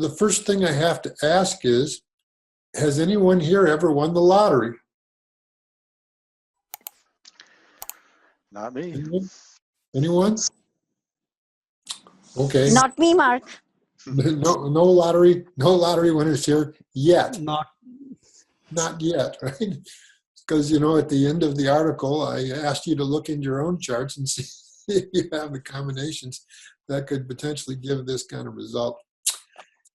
the first thing I have to ask is, has anyone here ever won the lottery? Not me. Anyone? Okay. Not me, Mark. No lottery winners here yet. Not Not yet, right? Because, you know, at the end of the article, I asked you to look in your own charts and see if you have the combinations that could potentially give this kind of result.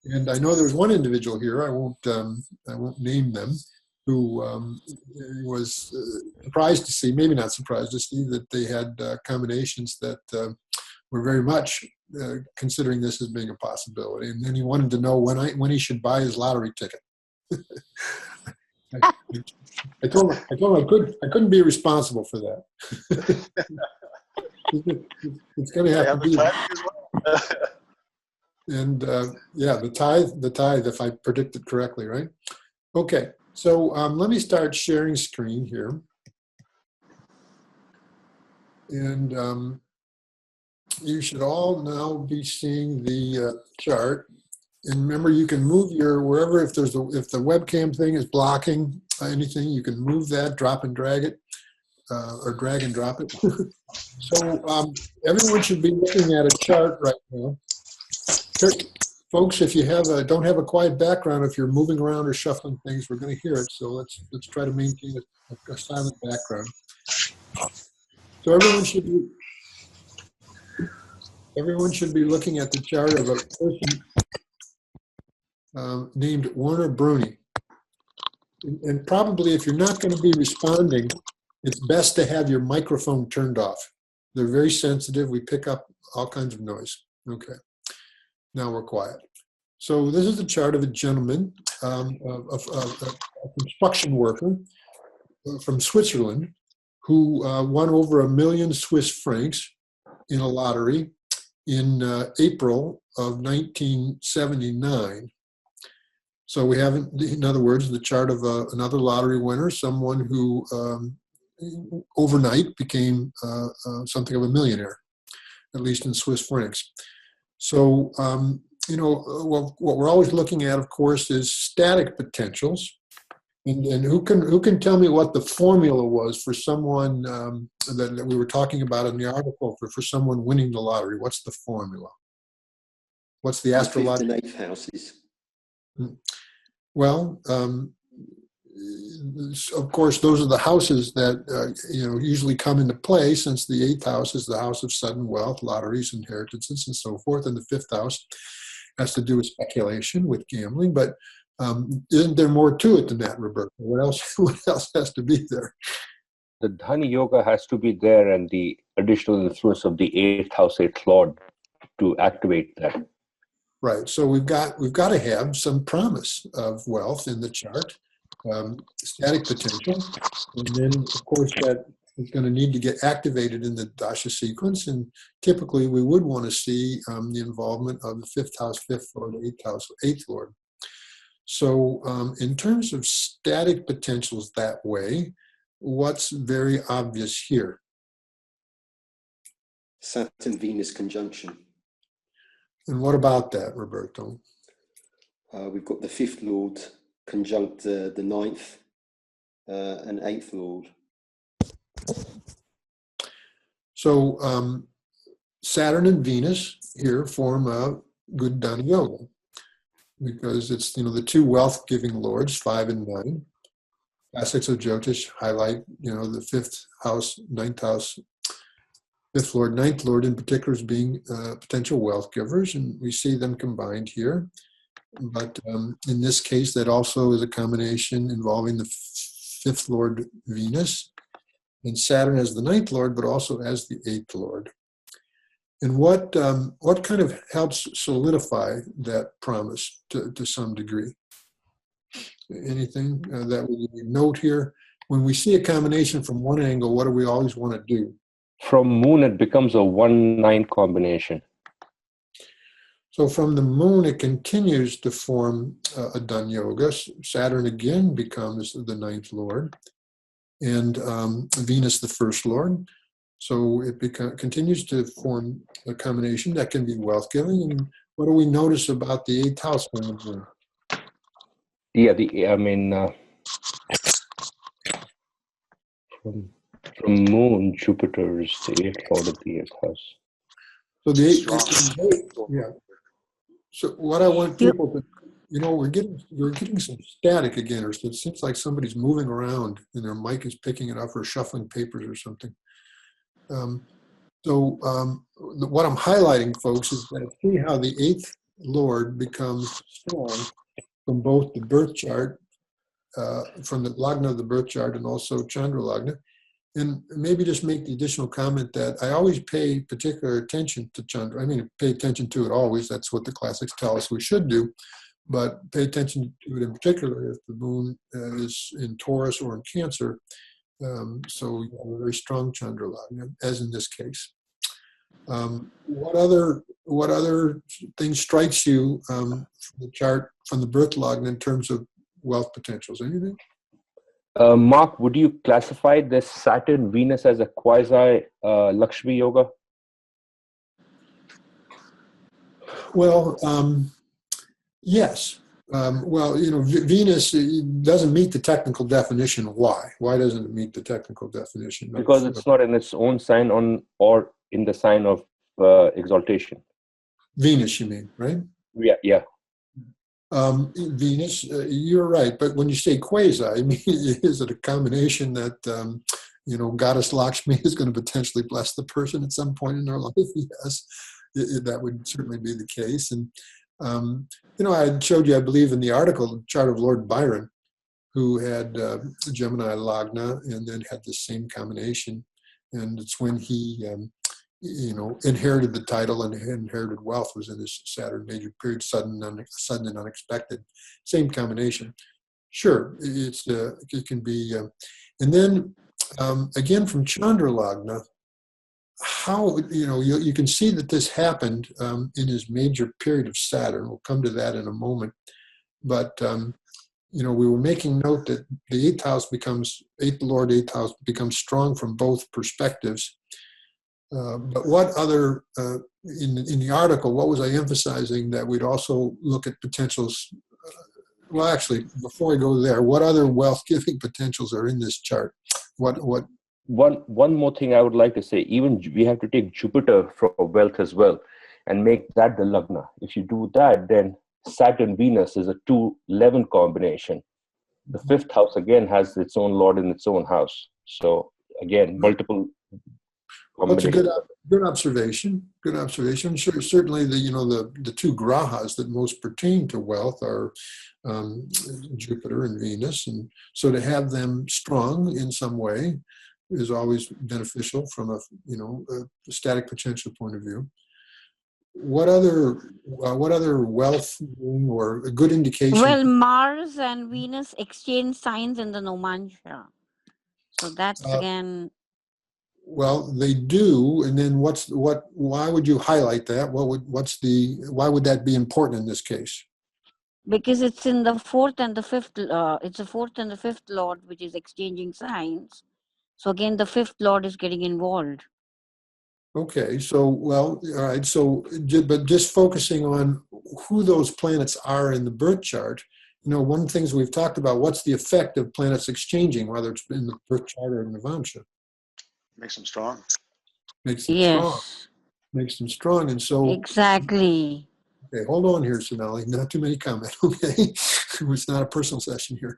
And I know there's one individual here, I won't name them, who was surprised to see, maybe not surprised to see, that they had combinations that were very much considering this as being a possibility. And then he wanted to know when he should buy his lottery ticket. I told him I couldn't be responsible for that. It's going to have to be. And yeah, the tithe, if I predicted correctly, right? Okay, so let me start sharing screen here. And you should all now be seeing the chart. And remember, you can move your, wherever, if the webcam thing is blocking anything, you can move that, drop and drag it, or drag and drop it. So everyone should be looking at a chart right now. Folks, if you don't have a quiet background, if you're moving around or shuffling things, we're going to hear it. So let's try to maintain a silent background. So everyone should be looking at the chart of a person named Warner Bruni. And probably if you're not going to be responding, it's best to have your microphone turned off. They're very sensitive. We pick up all kinds of noise. Okay. Now we're quiet. So this is a chart of a gentleman, a construction worker from Switzerland, who won over 1 million Swiss francs in a lottery in April of 1979. So we have, in other words, the chart of another lottery winner, someone who overnight became something of a millionaire, at least in Swiss francs. So, you know, what we're always looking at, of course, is static potentials. And who can tell me what the formula was for someone that we were talking about in the article for someone winning the lottery? What's the formula? What's the astrology? The 8th houses. Well, of course, those are the houses that you know, usually come into play, since the 8th house is the house of sudden wealth, lotteries, inheritances, and so forth, and the 5th house has to do with speculation, with gambling. But isn't there more to it than that, Roberto? What else has to be there? The Dhani Yoga has to be there, and the additional influence of the 8th house, 8th lord, to activate that. Right. So we've got to have some promise of wealth in the chart, static potential, and then of course that is going to need to get activated in the dasha sequence. And typically we would want to see the involvement of the 5th house, 5th lord, 8th house, 8th lord. So in terms of static potentials that way, what's very obvious here? Saturn-Venus conjunction. And what about that, Roberto? We've got the 5th lord conjunct the 9th and 8th lord. So Saturn and Venus here form a good Dhani Yoga, because it's, you know, the two wealth-giving lords, 5 and 9. Classics of Jyotish highlight, you know, the 5th house, 9th house, 5th lord, 9th lord in particular as being potential wealth givers, and we see them combined here. But in this case, that also is a combination involving the 5th lord Venus, and Saturn as the 9th lord, but also as the 8th lord. And what kind of helps solidify that promise to some degree? Anything that we note here? When we see a combination from one angle, what do we always want to do? From moon, it becomes a 1-9 combination. So from the moon, it continues to form a Dhani Yoga. Saturn again becomes the 9th lord, and Venus the 1st lord. So it continues to form a combination that can be wealth-giving. And what do we notice about the 8th house from the moon? Yeah, from moon, Jupiter is the 8th lord of the 8th house. So the Strong. yeah. So what I want people to, we're getting some static again, or it seems like somebody's moving around and their mic is picking it up or shuffling papers or something. What I'm highlighting, folks, is that see how the 8th lord becomes strong from both the birth chart, from the lagna of the birth chart, and also Chandra lagna. And maybe just make the additional comment that I always pay particular attention to Chandra. I mean, pay attention to it always. That's what the classics tell us we should do. But pay attention to it in particular if the moon is in Taurus or in Cancer. So you have a very strong Chandra lagna, as in this case. What other thing strikes you from the chart, from the birth lagna, in terms of wealth potentials? Anything? Mark, would you classify this Saturn Venus as a quasi Lakshmi yoga? Well, yes. Venus doesn't meet the technical definition. Why? Why doesn't it meet the technical definition? Because it's not in its own sign or in the sign of exaltation. Venus, you mean, right? Yeah. Venus, you're right. But when you say quasi, I mean, is it a combination that, Goddess Lakshmi is going to potentially bless the person at some point in their life? Yes, that would certainly be the case. And, I showed you, I believe, in the article, the chart of Lord Byron, who had Gemini Lagna and then had the same combination. And it's when he, inherited the title and inherited wealth, was in his Saturn major period, sudden and unexpected. Same combination. Sure, it can be. And then, again, from Chandra Lagna, how, you can see that this happened in his major period of Saturn. We'll come to that in a moment. But, we were making note that the 8th house becomes, 8th Lord, 8th house becomes strong from both perspectives. But what other, in the article, what was I emphasizing that we'd also look at potentials? Well, actually, before I go there, what other wealth-giving potentials are in this chart? One more thing I would like to say, even we have to take Jupiter for wealth as well and make that the Lagna. If you do that, then Saturn-Venus is a 2-11 combination. The 5th house, again, has its own lord in its own house. So, again, multiple That's a good observation. Good observation. Sure, certainly the two grahas that most pertain to wealth are Jupiter and Venus, and so to have them strong in some way is always beneficial from a static potential point of view. What other wealth or a good indication? Well, Mars and Venus exchange signs in the Nomansha, so that's again. Well, they do, and then why would you highlight that? Why would that be important in this case? Because it's in the 4th and the 5th. It's the 4th and the 5th lord, which is exchanging signs. So again, the 5th lord is getting involved. Okay, so all right. So, but just focusing on who those planets are in the birth chart. One of the things we've talked about, what's the effect of planets exchanging, whether it's in the birth chart or in Navamsha? Makes them strong. Makes them Yes. strong. Makes them strong, and so exactly. Okay, hold on here, Sonali. Not too many comments, okay? It's not a personal session here.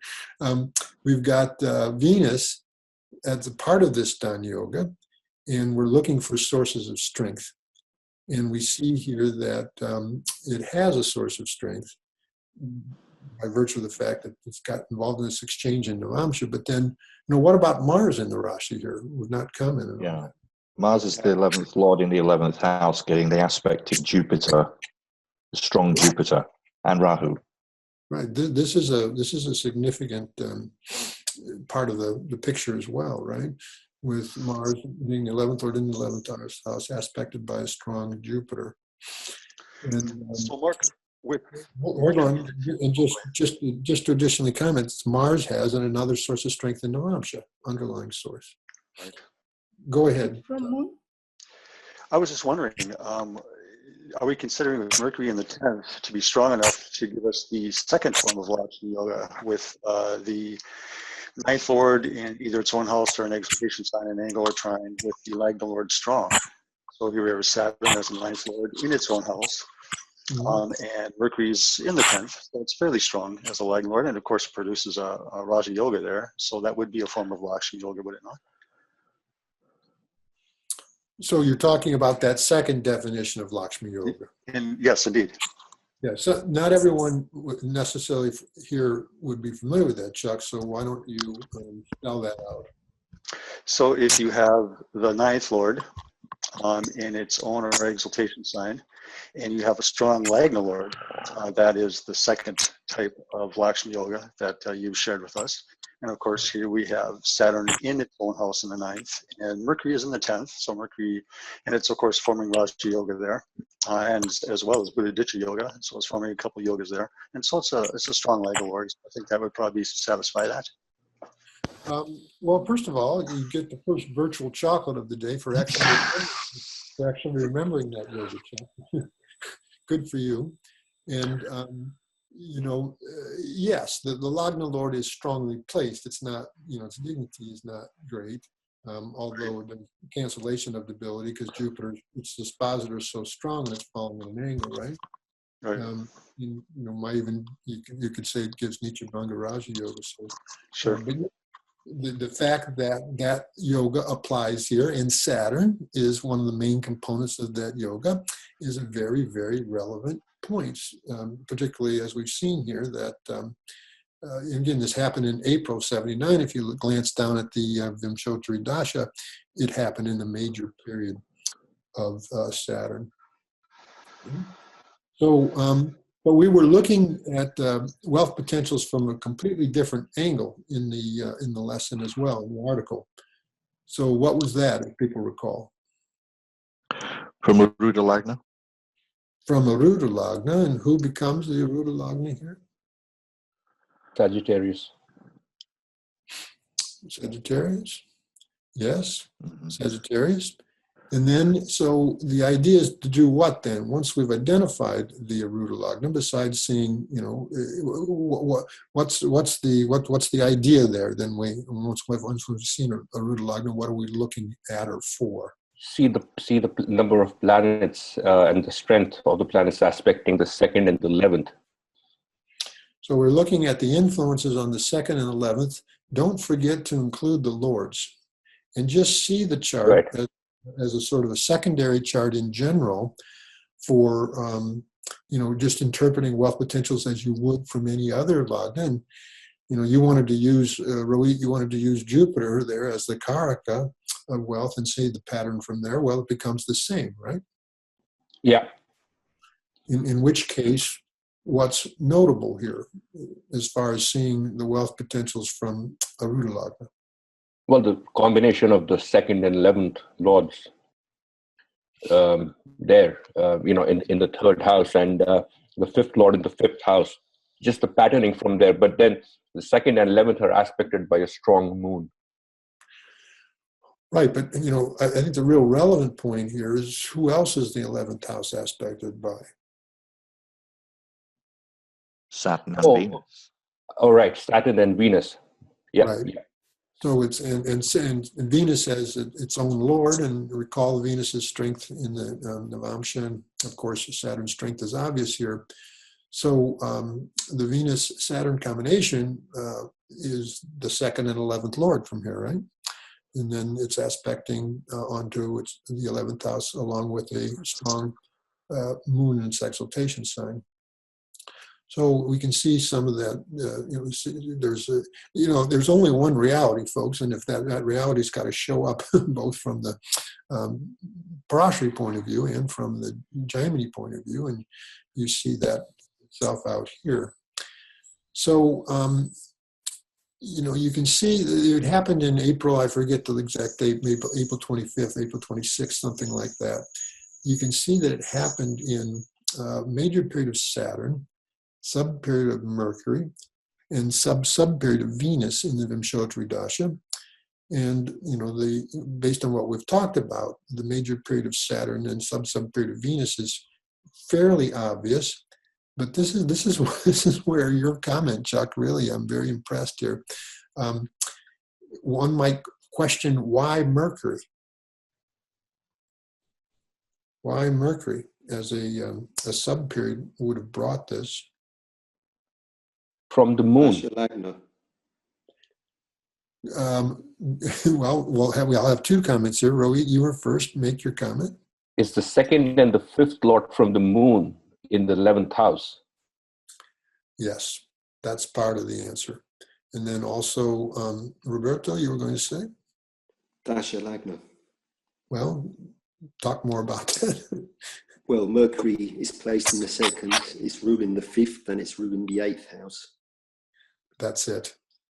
We've got Venus as a part of this Dhan Yoga, and we're looking for sources of strength. And we see here that it has a source of strength by virtue of the fact that it's got involved in this exchange in Navamsha. But then, what about Mars in the Rashi here? We've not commented on that. Mars is the 11th lord in the 11th house, getting the aspect of Jupiter, strong Jupiter, and Rahu. Right. This is a significant part of the picture as well, right? With Mars being the 11th lord in the 11th house, aspected by a strong Jupiter. And, So, Mark, hold on, and just to additionally comment, Mars has another source of strength in Navamsha, underlying source. Right. Go ahead. From Moon? I was just wondering, are we considering Mercury in the 10th to be strong enough to give us the second form of Lakshmi Yoga with the ninth lord in either its own house or an exaltation sign, an angle or trine with the Lagna lord strong? So here we have Saturn as a ninth lord in its own house. And Mercury's in the 10th, so it's fairly strong as a Lagna lord, and of course produces a Raja Yoga there. So that would be a form of Lakshmi Yoga, would it not? So you're talking about that second definition of Lakshmi Yoga. And yes, indeed. Yeah, so not everyone necessarily here would be familiar with that, Chuck, so why don't you spell that out? So if you have the ninth lord in its own or exaltation sign, and you have a strong Lagna lord, that is the second type of Lakshmi Yoga that you've shared with us. And of course, here we have Saturn in its own house in the 9th, and Mercury is in the 10th. So Mercury, and it's of course forming Raja Yoga there, and as well as Buddha-Ditya Yoga. So it's forming a couple of yogas there. And so it's a strong Lagna lord. I think that would probably satisfy that. Well, first of all, you get the first virtual chocolate of the day for actually remembering that yoga, Chuck. Good for you. And yes, the Lagna Lord is strongly placed. It's not, its dignity is not great, although the cancellation of debility, because Jupiter, its dispositor is so strong that it's falling in an angle, right? Right. You could say it gives Nietzsche Bhanga Raja Yoga. So, Sure. But the fact that yoga applies here, and Saturn is one of the main components of that yoga, is a very, very relevant point, particularly as we've seen here that, again, this happened in April 79. If you glance down at the Vimshottari Dasha, it happened in the major period of Saturn. So, but we were looking at wealth potentials from a completely different angle in the lesson as well, in the article. So what was that, if people recall? From Aruda Lagna? From Aruda Lagna, and who becomes the Aruda Lagna here? Sagittarius. Sagittarius? Yes, Sagittarius. And then, so the idea is to do what then? Once we've identified the Aruda Lagna, besides seeing, what's the idea there? Then once we've seen Aruda Lagna, what are we looking at or for? See the number of planets and the strength of the planets aspecting the 2nd and the 11th. So we're looking at the influences on the 2nd and 11th. Don't forget to include the lords, and just see the chart Right. as a sort of a secondary chart in general for, just interpreting wealth potentials as you would from any other Lagna. And, you wanted to use, Rohit, you wanted to use Jupiter there as the Karaka of wealth and see the pattern from there. Well, it becomes the same, right? Yeah. In which case, what's notable here as far as seeing the wealth potentials from Aruda Lagna? Well, the combination of the 2nd and 11th lords there, in the 3rd house, and the 5th lord in the 5th house, just the patterning from there. But then the 2nd and 11th are aspected by a strong moon. Right, but I think the real relevant point here is who else is the 11th house aspected by? Saturn and Venus. Oh, right, Saturn and Venus. Yeah, Right. yeah. So it's and Venus has its own lord, and recall Venus's strength in the Navamsha, and of course Saturn's strength is obvious here. So the Venus-Saturn combination is the 2nd and 11th lord from here, right? And then it's aspecting onto the 11th house along with a strong moon in its exaltation sign. So we can see some of that. There's only one reality, folks, and if that reality's got to show up both from the Parashari point of view and from the Jaimini point of view, and you see that itself out here. So you can see that it happened in April. I forget the exact date, maybe April 25th, April 26th, something like that. You can see that it happened in a major period of Saturn, sub-period of Mercury, and sub-period of Venus in the Vimshottari Dasha. And, based on what we've talked about, the major period of Saturn and sub-period of Venus is fairly obvious, but this is this is where your comment, Chuck, really, I'm very impressed here. One might question why Mercury? Why Mercury as a sub-period would have brought this? From the moon. Dasha Lagna. Well, we'll have two comments here. Rohit, you were first. Make your comment. It's the second and the fifth lord from the moon in the 11th house. Yes, that's part of the answer. And then also, Roberto, you were going to say? Dasha Lagna. Well, talk more about that. Well, Mercury is placed in the second, it's ruling the fifth, and it's ruling the eighth house. That's it.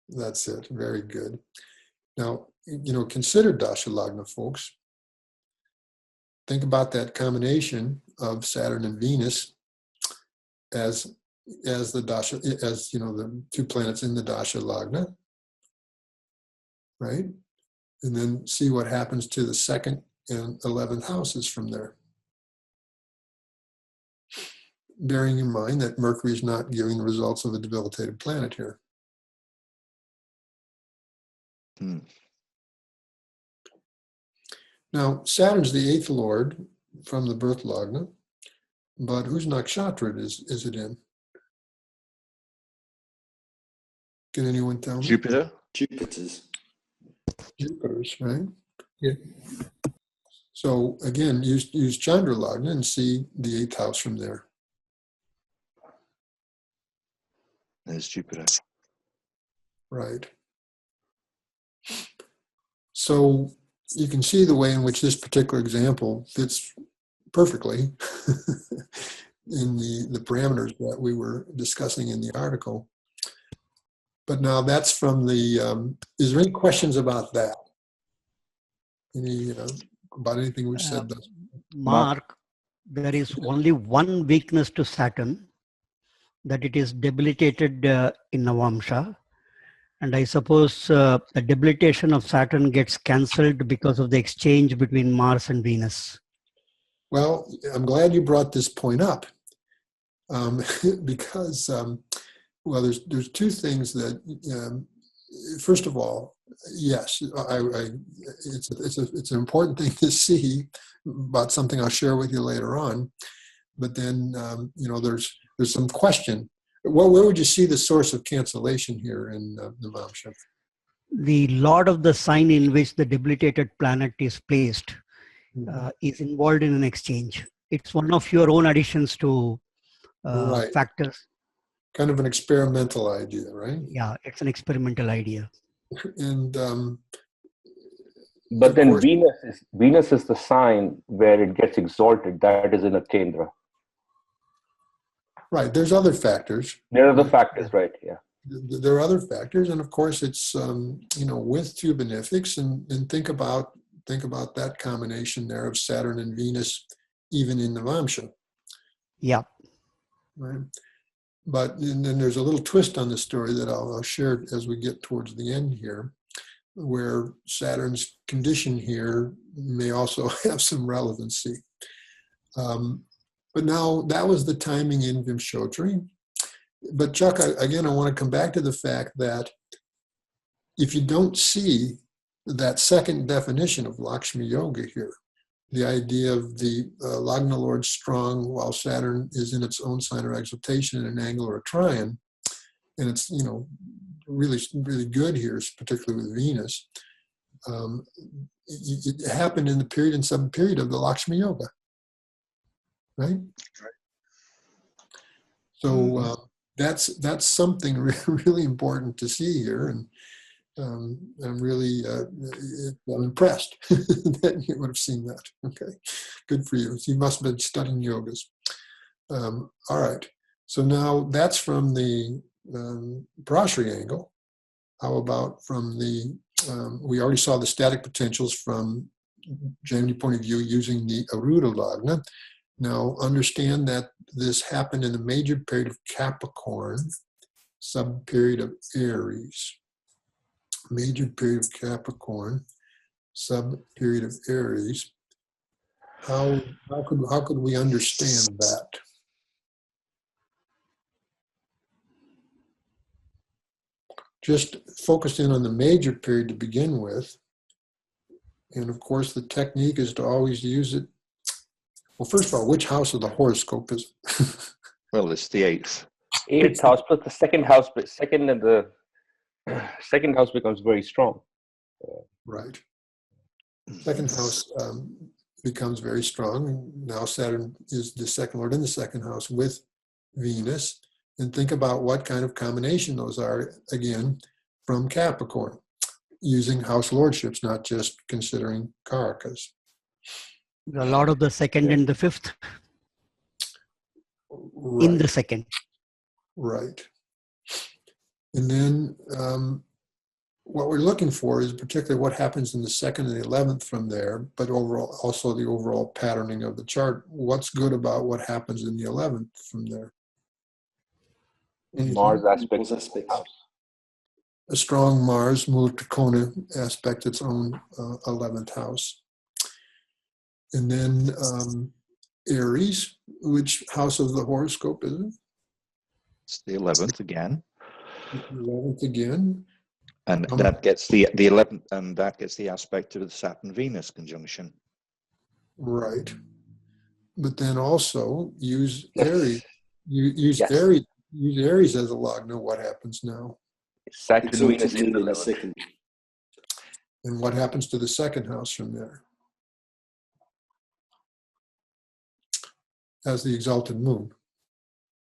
That's it. Very good. Now, consider Dasha Lagna, folks. Think about that combination of Saturn and Venus as the Dasha, as the two planets in the Dasha Lagna, right? And then see what happens to the second and 11th houses from there. Bearing in mind that Mercury is not giving the results of a debilitated planet here. Now, Saturn's the eighth lord from the birth lagna, but whose nakshatra is it in? Can anyone tell me? Jupiter. Jupiter's. Jupiter's, right? Yeah. So again, use Chandra lagna and see the eighth house from there. There's Jupiter. Right. So you can see the way in which this particular example fits perfectly in the parameters that we were discussing in the article. But now that's from the, is there any questions about that? Any, about anything we've said? Mark, there is only one weakness to Saturn, that it is debilitated in Navamsha. And I suppose the debilitation of Saturn gets cancelled because of the exchange between Mars and Venus. Well, I'm glad you brought this point up because, well, there's two things that, first of all, yes, it's an important thing to see about something I'll share with you later on. But then, there's some question. Well, where would you see the source of cancellation here in the Vamsha? The lord of the sign in which the debilitated planet is placed is involved in an exchange. It's one of your own additions to right. factors. Kind of an experimental idea, right? Yeah, it's an experimental idea. And but then course, Venus is the sign where it gets exalted. That is in a Kendra. right. There's other factors. There are the factors, right? Yeah. There are other factors, and of course, it's with two benefics, and think about that combination there of Saturn and Venus, even in the Vamsha. Yeah. Right. But then there's a little twist on the story that I'll share as we get towards the end here, where Saturn's condition here may also have some relevancy. But now that was the timing in Vimshotri. But Chuck, I want to come back to the fact that if you don't see that second definition of Lakshmi Yoga here, the idea of the Lagna Lord strong while Saturn is in its own sign of exaltation in an angle or a trine, and it's really, really good here, particularly with Venus. It happened in the period and sub-period of the Lakshmi Yoga, right? So that's something really important to see here, and I'm really I'm impressed that you would have seen that. Okay, good for you. You must have been studying yogas. All right, so now that's from the Parashari angle. How about from the, we already saw the static potentials from Jaimini point of view using the Aruda Lagna. Now understand that this happened in the major period of Capricorn, sub-period of Aries. Major period of Capricorn, sub-period of Aries. How could we understand that? just focused in on the major period to begin with. And of course, the technique is to always use it. Well, first of all, which house of the horoscope is it? Well, it's the 8th. 8th house plus the second house, but second house becomes very strong. Right. Second house becomes very strong. Now Saturn is the second lord in the second house with Venus. And think about what kind of combination those are, again, from Capricorn, using house lordships, not just considering karakas. The lord of the second and the fifth Right. in the second. Right. And then what we're looking for is particularly what happens in the second and the 11th from there, but overall, also the overall patterning of the chart. What's good about what happens in the 11th from there? Mars aspect. A strong Mars, Mula aspect, its own 11th house. And then Aries, which house of the horoscope is it? It's the 11th again. 11th again. And that gets the 11th, and that gets the aspect of the Saturn-Venus conjunction. Right. But then also use Aries. Use Yes. Aries. Use Aries as a logna. What happens now? Saturn, Exalted Venus in the moon in the 11th. second. And what happens to the second house from there? As the exalted moon,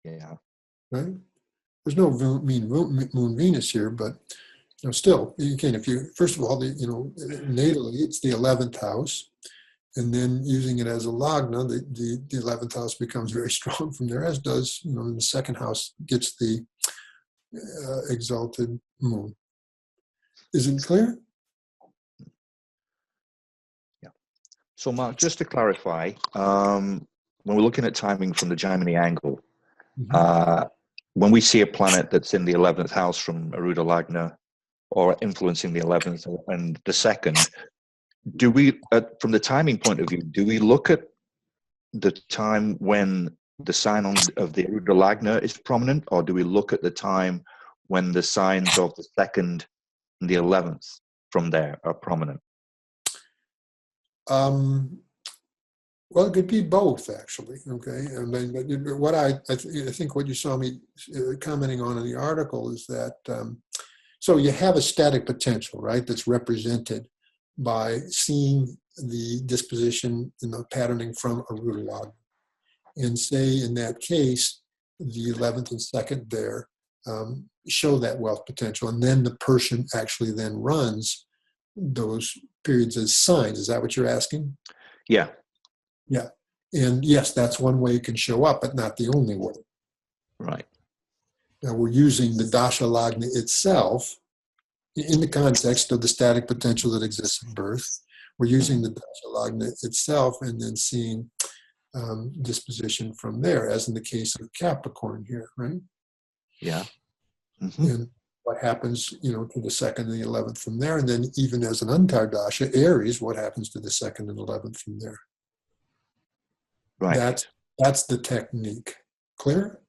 Yeah. right? There's no moon Venus here, but still, you can. If you first of all, natally, it's the 11th house, and then using it as a lagna, the 11th house becomes very strong from there, as does the second house gets the exalted moon. Is it clear? Yeah. So, Mark, just to clarify, when we're looking at timing from the Gemini angle, when we see a planet that's in the 11th house from Aruda Lagna or influencing the 11th and the second, do we, from the timing point of view, do we look at the time when the sign of the Aruda Lagna is prominent, or do we look at the time when the signs of the second and the 11th from there are prominent? Well, it could be both, actually. Okay, I mean, but what I think what you saw me commenting on in the article is that so you have a static potential, right? That's represented by seeing the disposition and the patterning from a Aruda Lagna, and say in that case, the 11th and 2nd there show that wealth potential, and then the person actually then runs those periods as signs. Is that what you're asking? Yeah. Yeah. And yes, that's one way it can show up, but not the only way. Right. Now we're using the Dasha Lagna itself in the context of the static potential that exists at birth. We're using the Dasha Lagna itself and then seeing disposition from there, as in the case of Capricorn here, right? Yeah. And what happens, to the 2nd and the 11th from there, and then even as an Antardasha, Aries, what happens to the 2nd and 11th from there? Right. That's the technique. Clear?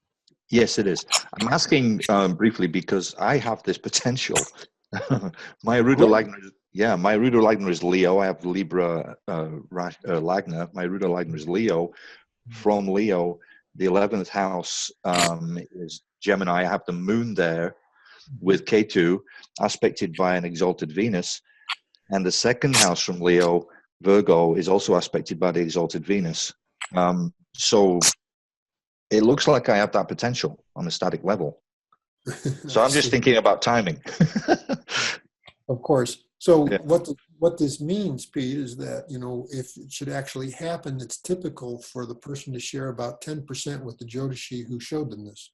Yes, it is. I'm asking briefly because I have this potential. My Aruda Lagna is Leo. I have Libra Lagna. My Aruda Lagna is Leo. From Leo, the 11th house is Gemini. I have the moon there with Ketu, aspected by an exalted Venus. And the second house from Leo, Virgo, is also aspected by the exalted Venus. So it looks like I have that potential on a static level. So I'm just thinking about timing. Of course. So Yeah. what this means, Pete, is that, if it should actually happen, it's typical for the person to share about 10% with the Jyotishi who showed them this.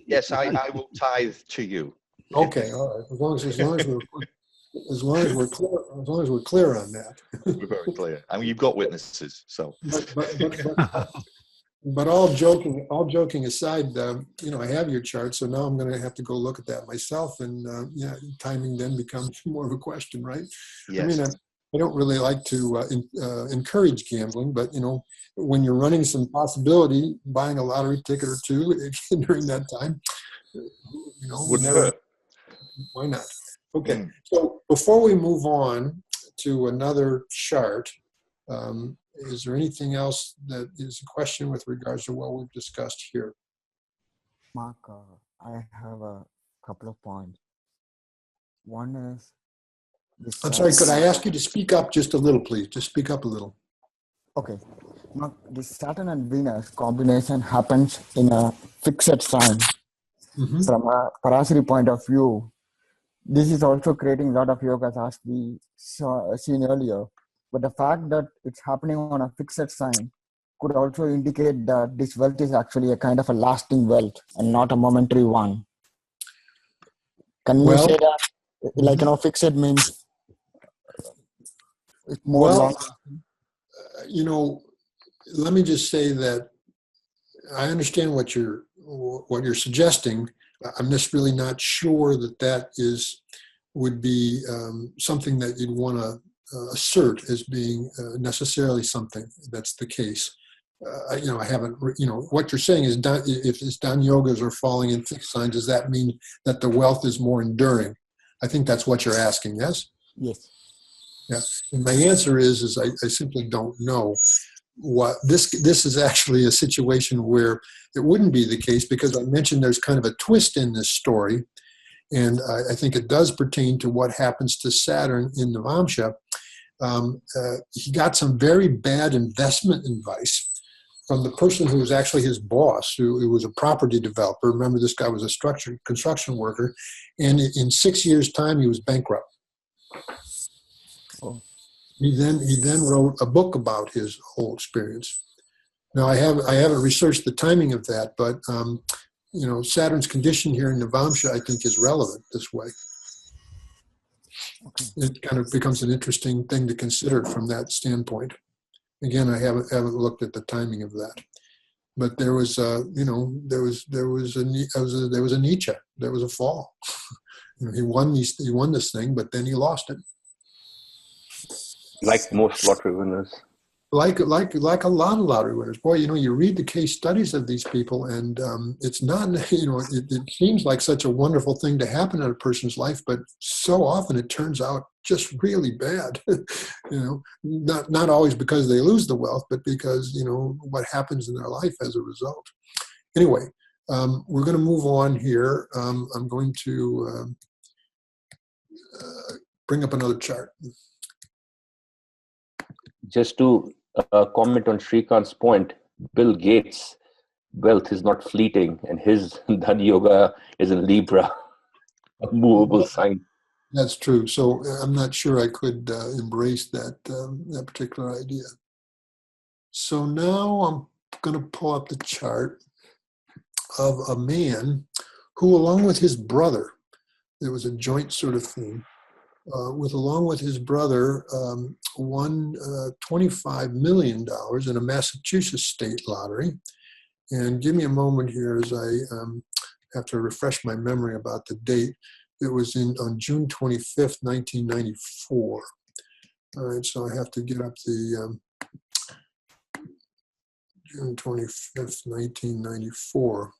Yes, I will tithe to you. Okay, all right. As long as we're clear on that. We're very clear. I mean, you've got witnesses, so. But all joking aside, I have your chart, so now I'm going to have to go look at that myself, and timing then becomes more of a question, right? Yes. I mean, I don't really like to encourage gambling, but when you're running some possibility, buying a lottery ticket or two during that time You know, we Wouldn't never. hurt. Why not? Okay. Mm. So before we move on to another chart, is there anything else that is a question with regards to what we've discussed here? Mark, I have a couple of points. One is this. I'm sorry, could I ask you to speak up just a little, please? Just speak up a little. Okay, Mark, this Saturn and Venus combination happens in a fixed sign. Mm-hmm. From a Parashari point of view, this is also creating a lot of yogas as we seen earlier. But the fact that it's happening on a fixed sign could also indicate that this wealth is actually a kind of a lasting wealth and not a momentary one. Can you say that? Like, you know, fixed means it's more long. You know, let me just say that I understand what you're suggesting. I'm just really not sure that that would be something that you'd want to assert as being necessarily something that's the case. You know, I haven't. You know, what you're saying is, if it's done yogas are falling in fixed signs, does that mean that the wealth is more enduring? I think that's what you're asking. Yes. Yes. Yeah. And my answer is I simply don't know. What this is actually a situation where it wouldn't be the case, because I mentioned there's kind of a twist in this story, and I think it does pertain to what happens to Saturn in Navamsha. He got some very bad investment advice from the person who was actually his boss, who was a property developer. Remember, this guy was a construction worker, and in 6 years' time, he was bankrupt. Oh. He then wrote a book about his whole experience. Now, I haven't researched the timing of that, but you know, Saturn's condition here in Navamsha, I think, is relevant this way. Okay. It kind of becomes an interesting thing to consider from that standpoint. Again, I haven't looked at the timing of that, but there was you know, there was a Nietzsche, there was a fall. You know, he won this thing, but then he lost it. Like most lottery winners. Like a lot of lottery winners. Boy, you know, you read the case studies of these people, and it's not, you know, it seems like such a wonderful thing to happen in a person's life, but so often it turns out just really bad. You know, not always because they lose the wealth, but because, you know, what happens in their life as a result. Anyway, we're going to move on here. I'm going to bring up another chart. Just to comment on Shrikant's point, Bill Gates' wealth is not fleeting, and his Dhan Yoga is in Libra, a movable sign. That's true. So I'm not sure I could embrace that particular idea. So now I'm going to pull up the chart of a man who, along with his brother, there was a joint sort of thing, along with his brother, won $25 million in a Massachusetts state lottery. And give me a moment here as I have to refresh my memory about the date. It was on June 25th, 1994. All right, so I have to get up the June 25th, 1994.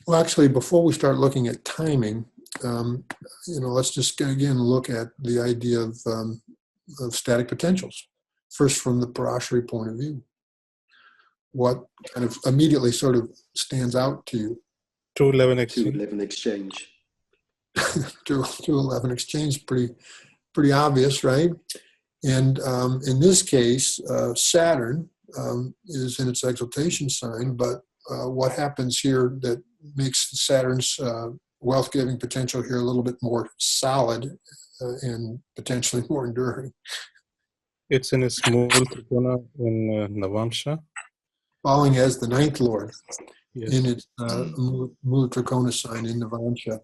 Well, actually, before we start looking at timing, you know, let's just again look at the idea of static potentials. First, from the Parashari point of view, what kind of immediately sort of stands out to you? 211 exchange. 211 exchange, pretty obvious, right? And in this case, Saturn is in its exaltation sign, but what happens here that makes Saturn's wealth-giving potential here a little bit more solid and potentially more enduring? It's in a small trikona in Navamsha. Falling as the ninth lord. Yes. In its Mula Trikona sign in Navamsha.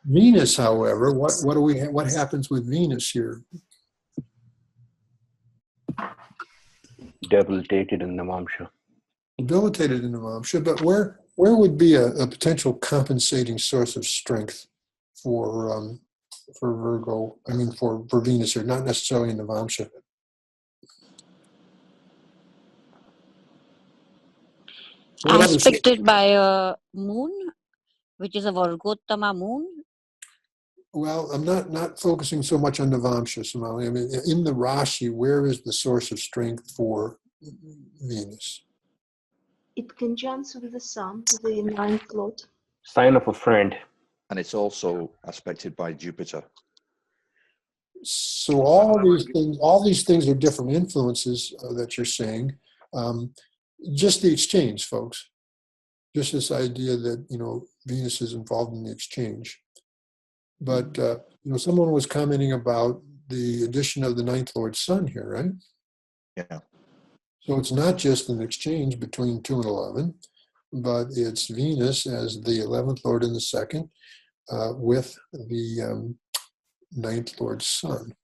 Venus, however, what happens with Venus here? Debilitated in Navamsha. Debilitated in Navamsha, but where would be a potential compensating source of strength for Virgo? I mean, for Venus here, not necessarily in What other Aspected by a moon, which is a Vargottama moon. Well, I'm not focusing so much on Navamsha, Somali. I mean, in the Rashi, where is the source of strength for Venus? It conjuncts with the sun, the ninth lord. Sign of a friend. And it's also aspected by Jupiter. So all these things are different influences that you're saying. Just the exchange, folks. Just this idea that, Venus is involved in the exchange. But, someone was commenting about the addition of the ninth lord sun here, right? Yeah. So it's not just an exchange between 2 and 11, but it's Venus as the 11th lord in the second with the ninth lord sun.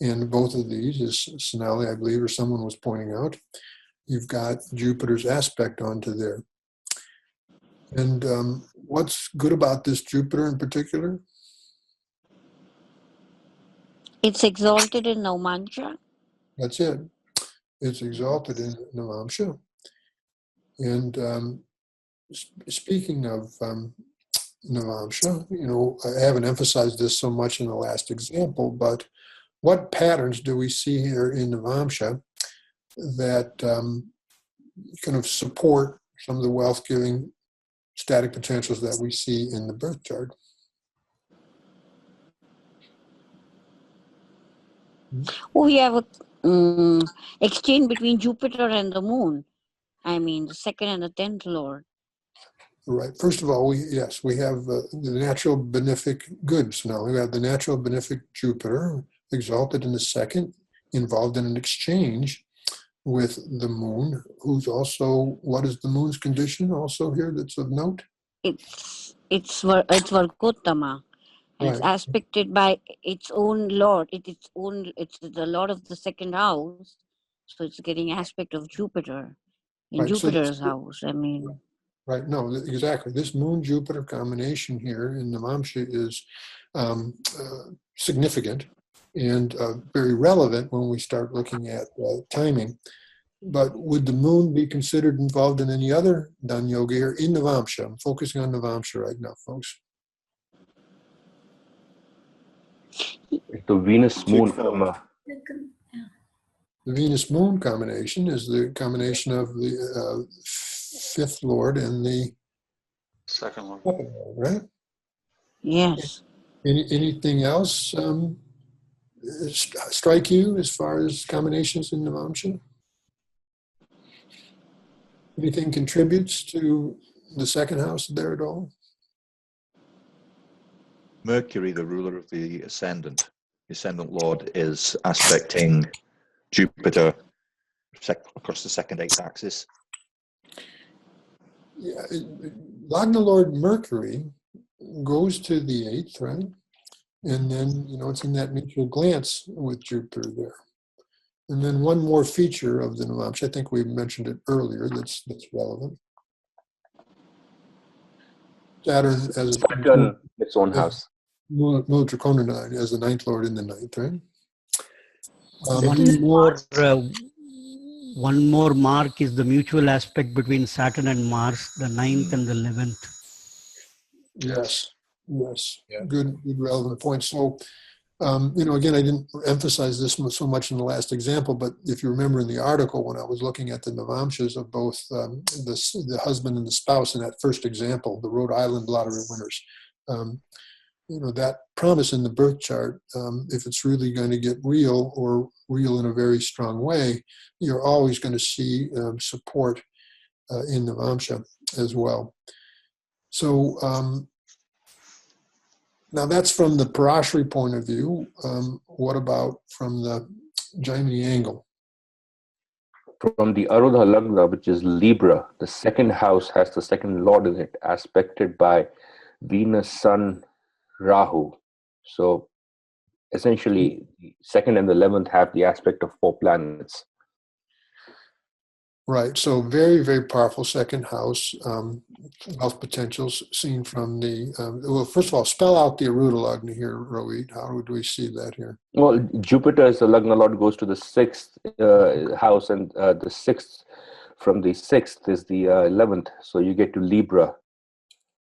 And both of these, as Sonali, I believe, or someone was pointing out, you've got Jupiter's aspect onto there. And what's good about this Jupiter in particular? It's exalted in Navamsha. That's it. It's exalted in Navamsha. And speaking of Navamsha, I haven't emphasized this so much in the last example, but what patterns do we see here in Navamsha that kind of support some of the wealth-giving static potentials that we see in the birth chart? We have a exchange between Jupiter and the moon. I mean, the second and the 10th lord. Right. First of all, we have the natural benefic goods. Now we have the natural benefic Jupiter exalted in the second, involved in an exchange with the moon, who's also, what is the moon's condition also here that's of note? It's Vargottama. And Right. it's aspected by its own lord. It's the lord of the second house. So it's getting aspect of Jupiter in Right, so Jupiter's house. I mean, right. No, exactly. This Moon-Jupiter combination here in Navamsha is significant and very relevant when we start looking at timing. But would the moon be considered involved in any other Dan Yoga here in Navamsha? I'm focusing on Navamsha right now, folks. The Venus moon from The Venus-Moon combination is the combination of the fifth lord and the Second lord. second lord, right? yes. Anything else strike you as far as combinations in Navamsha? Anything contributes to the second house there at all? Mercury, the ruler of the ascendant lord, is aspecting Jupiter across the second 8th axis. Yeah, Lagna Lord Mercury goes to the 8th, right? And then, it's in that mutual glance with Jupiter there. And then one more feature of the Navamsha, I think we mentioned it earlier, that's relevant. Saturn as Saturn, its own house. Mudrakonanine as the ninth lord in the ninth, right? One more mark is the mutual aspect between Saturn and Mars, the 9th and the 11th. Yes. Yeah. Good relevant point. So, again, I didn't emphasize this so much in the last example, but if you remember in the article when I was looking at the Navamshas of both the husband and the spouse in that first example, the Rhode Island lottery winners, that promise in the birth chart, if it's really going to get real or real in a very strong way, you're always going to see support in Navamsha as well. So now that's from the Parashari point of view. What about from the Jaimini angle? From the Arudha Lagna, which is Libra, the second house has the second lord in it, aspected by Venus, Sun, Rahu. So essentially, the second and the 11th have the aspect of 4 planets. Right. So very, very powerful second house wealth potentials seen from the, well, first of all, spell out the Arudha Lagna here, Rohit. How would we see that here? Well, Jupiter as the Lagna Lord goes to the 6th house, and the 6th from the 6th is the 11th. So you get to Libra.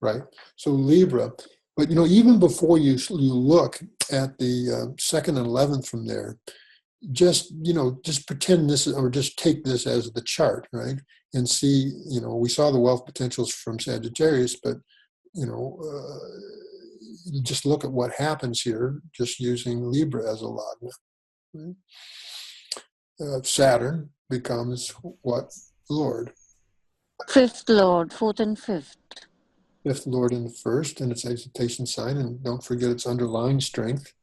Right. So Libra, but even before you look at the 2nd and 11th from there, just pretend this, or just take this as the chart, right? And see, we saw the wealth potentials from Sagittarius, but just look at what happens here, just using Libra as a lagna. Right? Saturn becomes what lord? 5th Lord, 4th and 5th. 5th lord in the 1st, and its exaltation sign, and don't forget its underlying strength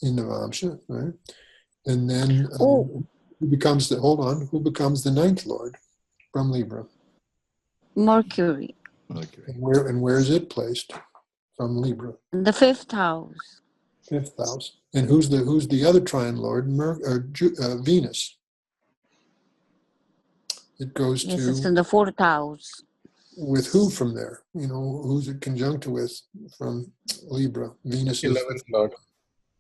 in Navamsha, right? And then who becomes the 9th lord from Libra? Mercury. And where is it placed from Libra? The 5th house. 5th house. And who's the other trine lord? Venus. It goes Yes, to, it's in the 4th house. with who from there? Who's it conjunct with from Libra? Venus is 11th Lord.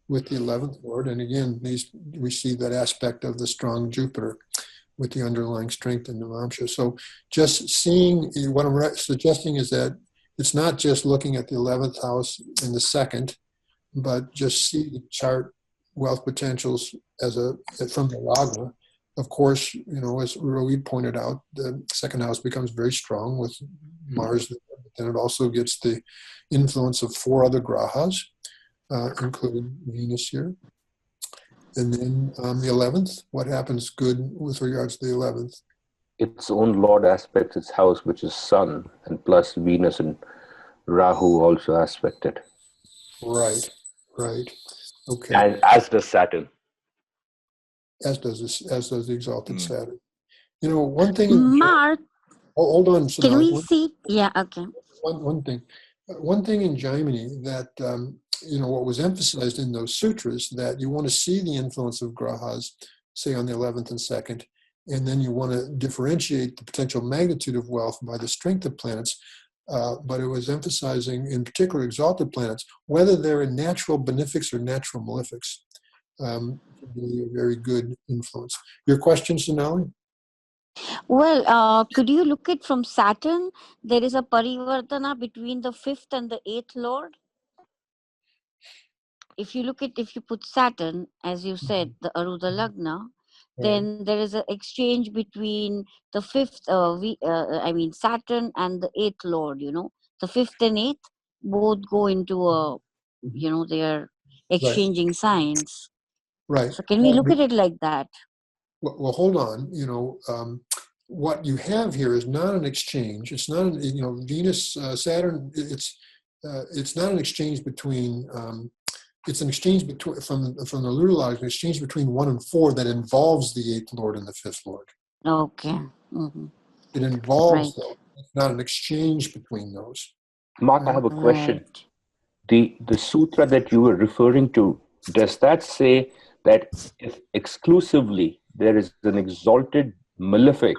with the 11th lord. And again, we see that aspect of the strong Jupiter with the underlying strength in Navamsha. So just seeing, what I'm suggesting is that it's not just looking at the 11th house and the 2nd, but just see the chart wealth potentials from the lagna. Of course, as Rohit pointed out, the 2nd house becomes very strong with Mars. Then it also gets the influence of 4 other grahas, including Venus here. And then the 11th, what happens good with regards to the 11th? Its own Lord aspects its house, which is Sun, and plus Venus and Rahu also aspected. Right. Okay. And as does Saturn. As does the exalted Saturn. One thing. Mark. Hold on, Sonali. Can we see? Yeah. Okay. One thing. One thing in Jaimini that what was emphasized in those sutras, that you want to see the influence of grahas, say on the 11th and 2nd, and then you want to differentiate the potential magnitude of wealth by the strength of planets. But it was emphasizing, in particular, exalted planets, whether they're in natural benefics or natural malefics. Can be a very good influence. Your question, Sonali? Well, could you look at from Saturn? There is a parivartana between the 5th and the 8th lord. If you put Saturn, as you said, the Aruda Lagna, then there is an exchange between the 5th, Saturn and the 8th lord, the 5th and 8th both go into they're exchanging signs. Right. So can we look at it like that? Well, hold on. What you have here is not an exchange. It's not, Venus, Saturn. It's not an exchange between. It's an exchange between from the lunar log, an exchange between 1 and 4 that involves the 8th lord and the 5th lord. Okay. Mm-hmm. It involves those. It's not an exchange between those. Mark, I have a question. The sutra that you were referring to, does that say that if exclusively there is an exalted malefic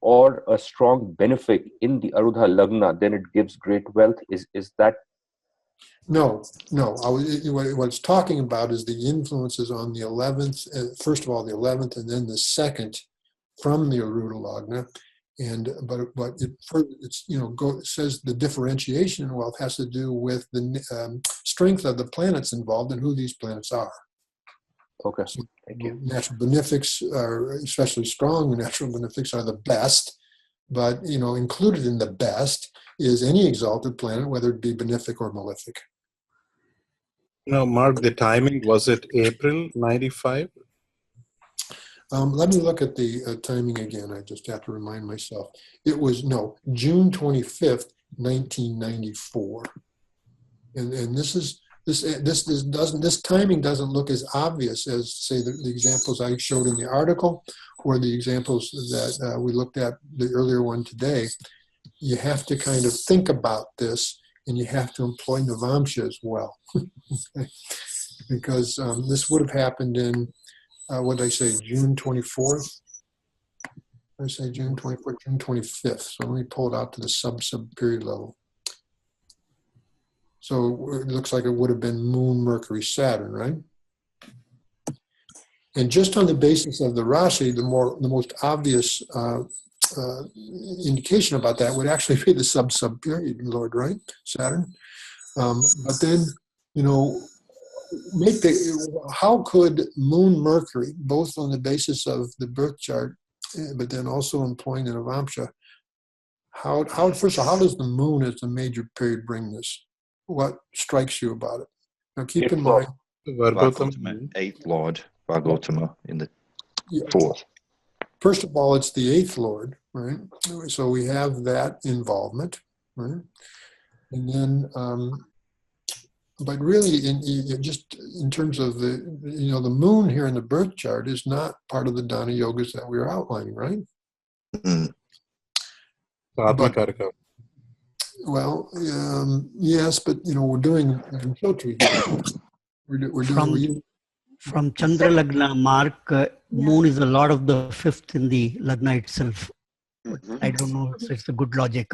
or a strong benefic in the Arudha Lagna, then it gives great wealth? Is that? No. What it's talking about is the influences on the 11th. First of all, the 11th, and then the 2nd from the Arudha Lagna. But it says the differentiation in wealth has to do with the strength of the planets involved and who these planets are. Okay, so, thank you. Natural benefics are especially strong. Natural benefics are the best, but included in the best is any exalted planet, whether it be benefic or malefic. No, Mark, the timing, was it April 95? Let me look at the timing again. I just have to remind myself. It was, June 25th, 1994. And this timing doesn't look as obvious as, say, the examples I showed in the article or the examples that we looked at, the earlier one today. You have to kind of think about this, and you have to employ Navamsha as well. Because this would have happened in, what did I say, June 24th? I say June 24th, June 25th. So let me pull it out to the sub period level. So it looks like it would have been Moon, Mercury, Saturn, right? And just on the basis of the Rashi, the most obvious indication about that would actually be the sub-period lord, right? Saturn. But then, you know, how could Moon Mercury, both on the basis of the birth chart, but then also employing the Navamsha, how first of all, how does the Moon as the major period bring this? What strikes you about it? Now keep in mind, Vargotama. 8th Lord, Vargotama in the 4th. first of all, it's the 8th Lord, right? So we have that involvement, right? And then, but really, just in terms of the, you know, the Moon here in the birth chart is not part of the Dana Yogas that we were outlining, right? Mm. Atmakarika. Well, yes, but you know, we're doing filtering. We're doing. From Chandra Lagna, Mark, Moon is a lot of the 5th in the Lagna itself. I don't know if it's a good logic.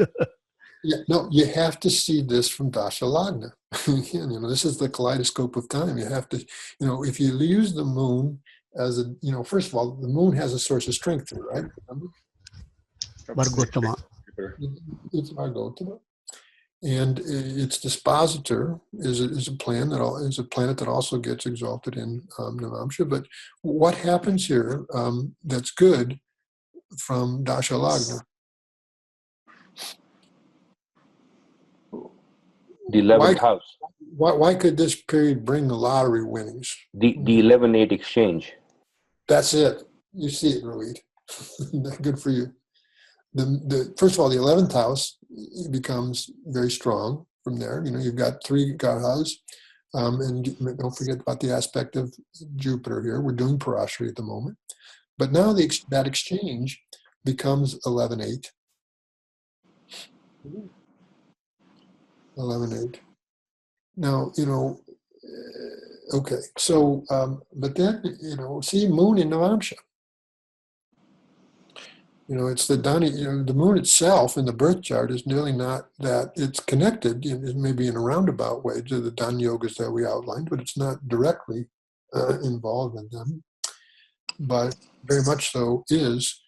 Yeah, no, you have to see this from Dasha Lagna. You know, this is the kaleidoscope of time. You have to, you know, if you use the Moon as a, you know, first of all, the Moon has a source of strength here, right? Remember? Vargotama. It's Vargotama. And its dispositor is a planet that also gets exalted in Navamsha. But what happens here that's good from Dasha Lagna? The 11th house. Why could this period bring the lottery winnings? The 11-8 exchange. That's it. You see it, Rohit. Good for you. First of all, the 11th house becomes very strong from there. You know, you've got 3 grahas, and don't forget about the aspect of Jupiter here. We're doing Parashari at the moment. But now that exchange becomes 11-8. 11-8. Now, you know, okay. So, but then, you know, see Moon in Navamsha. You know, it's the Dani, you know, the Moon itself in the birth chart is nearly not that. It's connected, maybe in a roundabout way, to the Dan Yogas that we outlined, but it's not directly involved in them. But very much so is,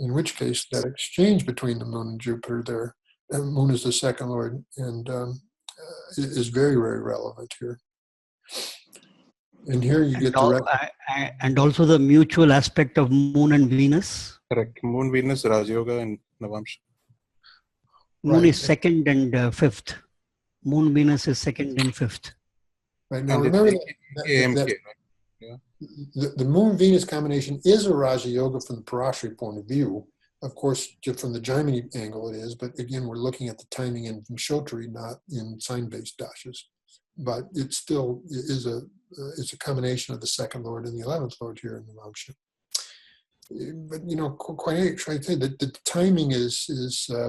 in which case, that exchange between the Moon and Jupiter there, and Moon is the 2nd Lord, and is very, very relevant here. And here you get direct. And also the mutual aspect of Moon and Venus. Correct. Moon, Venus, Raj Yoga, and Navamsha. Moon is 2nd and 5th. Moon, Venus is 2nd and 5th. Right. Now remember that yeah. the Moon-Venus combination is a Raja Yoga from the Parashari point of view. Of course, just from the Jaimini angle it is, but again, we're looking at the timing in Shotri, not in sign-based dashas. But it still is it's a combination of the 2nd Lord and the 11th Lord here in the Navamsha. But you know, quite I say that the timing is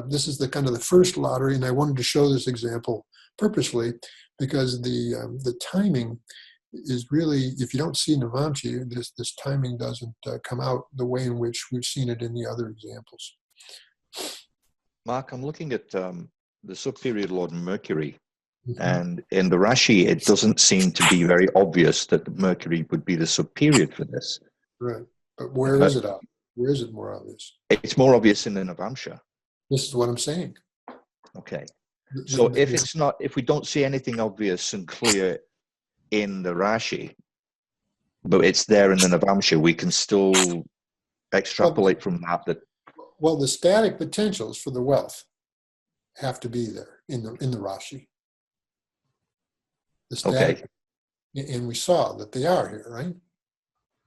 this is the kind of the first lottery, and I wanted to show this example purposely because the timing is really, if you don't see Navamsha, this timing doesn't come out the way in which we've seen it in the other examples. Mark, I'm looking at the subperiod Lord Mercury, and in the Rashi, it doesn't seem to be very obvious that Mercury would be the subperiod for this. Right. But where is it out? Where is it more obvious? It's more obvious in the Navamsha. This is what I'm saying. Okay. So if we don't see anything obvious and clear in the Rashi, but it's there in the Navamsha, we can still extrapolate from that. Well, the static potentials for the wealth have to be there in the Rashi. The static, okay. And we saw that they are here, right?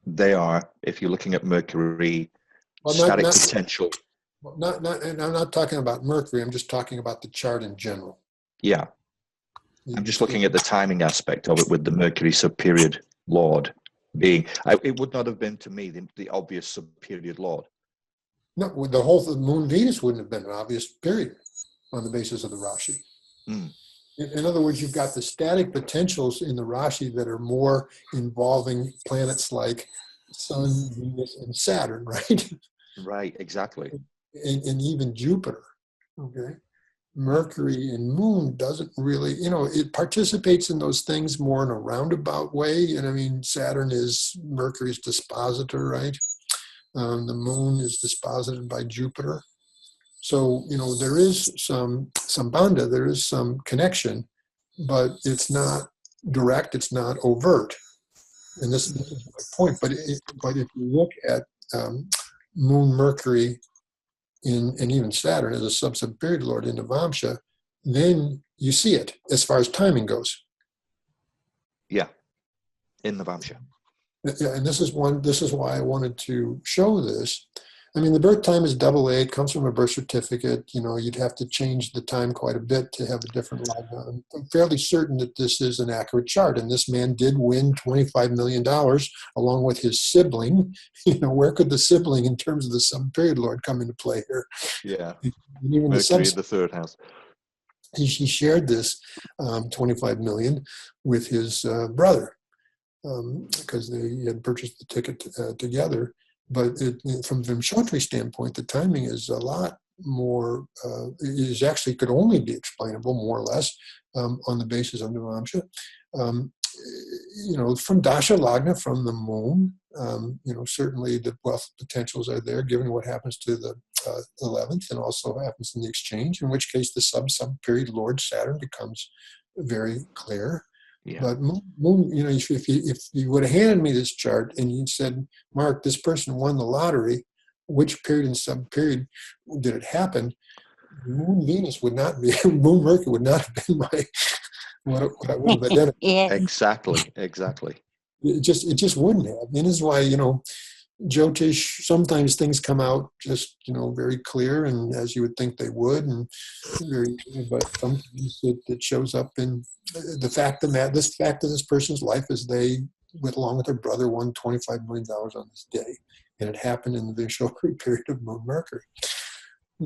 They are, if you're looking at Mercury, static potential. And I'm not talking about Mercury, I'm just talking about the chart in general. Yeah. I'm just looking at the timing aspect of it with the Mercury subperiod Lord being, it would not have been to me the obvious subperiod Lord. No, the whole Moon Venus wouldn't have been an obvious period on the basis of the Rashi. Mm. In other words, you've got the static potentials in the Rashi that are more involving planets like Sun, Venus, and Saturn, right? Right, exactly. And even Jupiter, okay? Mercury and Moon doesn't really, you know, it participates in those things more in a roundabout way. And I mean, Saturn is Mercury's dispositor, right? The moon is disposited by Jupiter. So, there is some banda, there is some connection, but it's not direct, it's not overt. And this is my point. But if you look at Moon, Mercury, and even Saturn as a sub-period lord in Navamsha, then you see it as far as timing goes. Yeah, in Navamsha. Yeah, and this is why I wanted to show this. I mean, the birth time is 88, comes from a birth certificate. You'd have to change the time quite a bit to have a different logna. I'm fairly certain that this is an accurate chart, and this man did win $25 million along with his sibling. Where could the sibling in terms of the sub-period lord come into play here? Yeah, and even Mercury in the third house. He shared this 25 million with his brother because they had purchased the ticket together. But from Vimshotri standpoint, the timing is a lot more, is actually could only be explainable more or less on the basis of Navamsha. From Dasha Lagna, from the moon, certainly the wealth potentials are there given what happens to the 11th and also happens in the exchange, in which case the sub-period Lord Saturn becomes very clear. Yeah. But moon, if you would have handed me this chart and you said, Mark, this person won the lottery, which period and sub-period did it happen? Moon Venus would not be, Moon Mercury would not have been what I would have identified. Yeah. Exactly. It just wouldn't have. And this is why, Jyotish, sometimes things come out just, very clear and as you would think they would, and but sometimes it shows up in the fact of this person's life is they went along with their brother, won $25 million on this day. And it happened in the Vishokri period of Moon Mercury.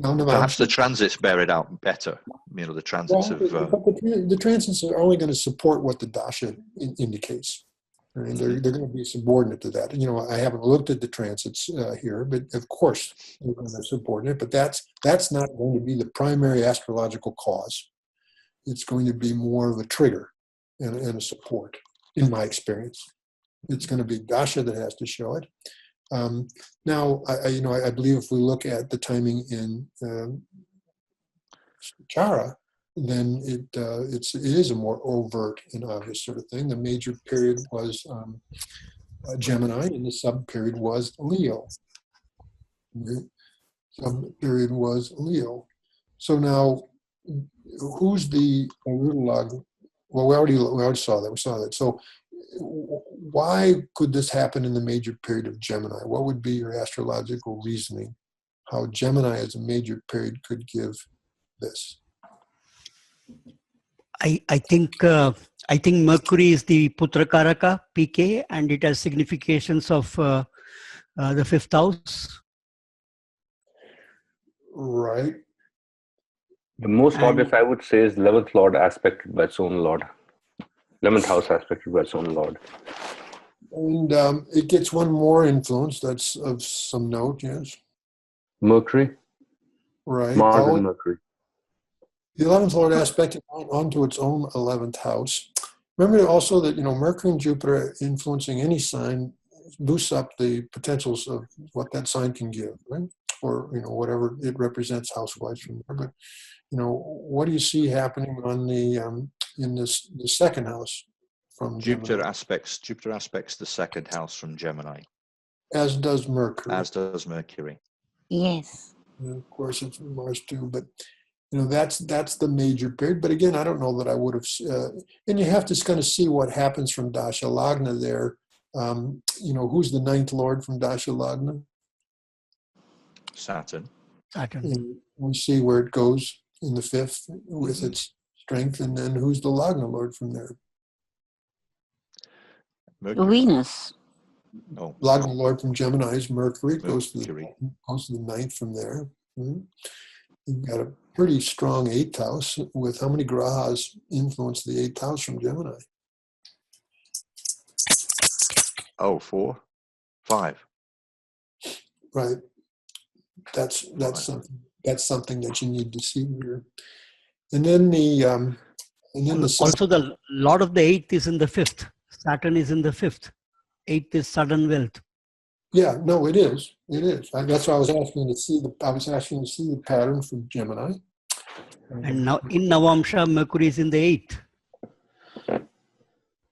Perhaps the transits bear it out better. The transits of... the transits are only going to support what the dasha indicates. I mean, they're going to be subordinate to that. I haven't looked at the transits here, but of course they're going to support it. But that's not going to be the primary astrological cause. It's going to be more of a trigger and a support, in my experience. It's going to be dasha that has to show it. Now, I believe if we look at the timing in Chara, then it is a more overt and obvious sort of thing. The major period was Gemini, and the sub-period was Leo. The sub-period was Leo. So now, who's the log? Well, we already saw that. We saw that. So, why could this happen in the major period of Gemini? What would be your astrological reasoning? How Gemini as a major period could give this? I think Mercury is the Putrakaraka, PK, and it has significations of the fifth house. Right. The most obvious, I would say, is 11th Lord aspected by its own Lord. 11th house aspected by its own Lord. And it gets one more influence that's of some note, yes. Mercury. Right. Mars and Mercury. The 11th Lord aspected onto its own 11th house. Remember also that, Mercury and Jupiter influencing any sign boosts up the potentials of what that sign can give, right? Or, whatever it represents house-wise from there. But, what do you see happening on the in the second house from Jupiter Gemini? aspects the second house from Gemini. As does Mercury. As does Mercury. Yes. And of course, it's Mars too, but that's the major period. But again, I don't know that I would have. And you have to kind of see what happens from Dasha Lagna there. Who's the ninth lord from Dasha Lagna? Saturn. And we see where it goes in the fifth with its strength, and then who's the Lagna lord from there? Mercury. Venus. Oh. Lagna lord from Gemini is Mercury. Goes to the ninth from there. You've got a pretty strong 8th house with how many grahas influence the 8th house from Gemini? 4, 5. Right. That's something that you need to see here. And then also the Lord of the 8th is in the 5th. Saturn is in the 5th. 8th is sudden wealth. Yeah, no, it is. It is. That's why I was asking to see the. I was asking to see the pattern for Gemini. And now in Navamsha, Mercury is in the 8th.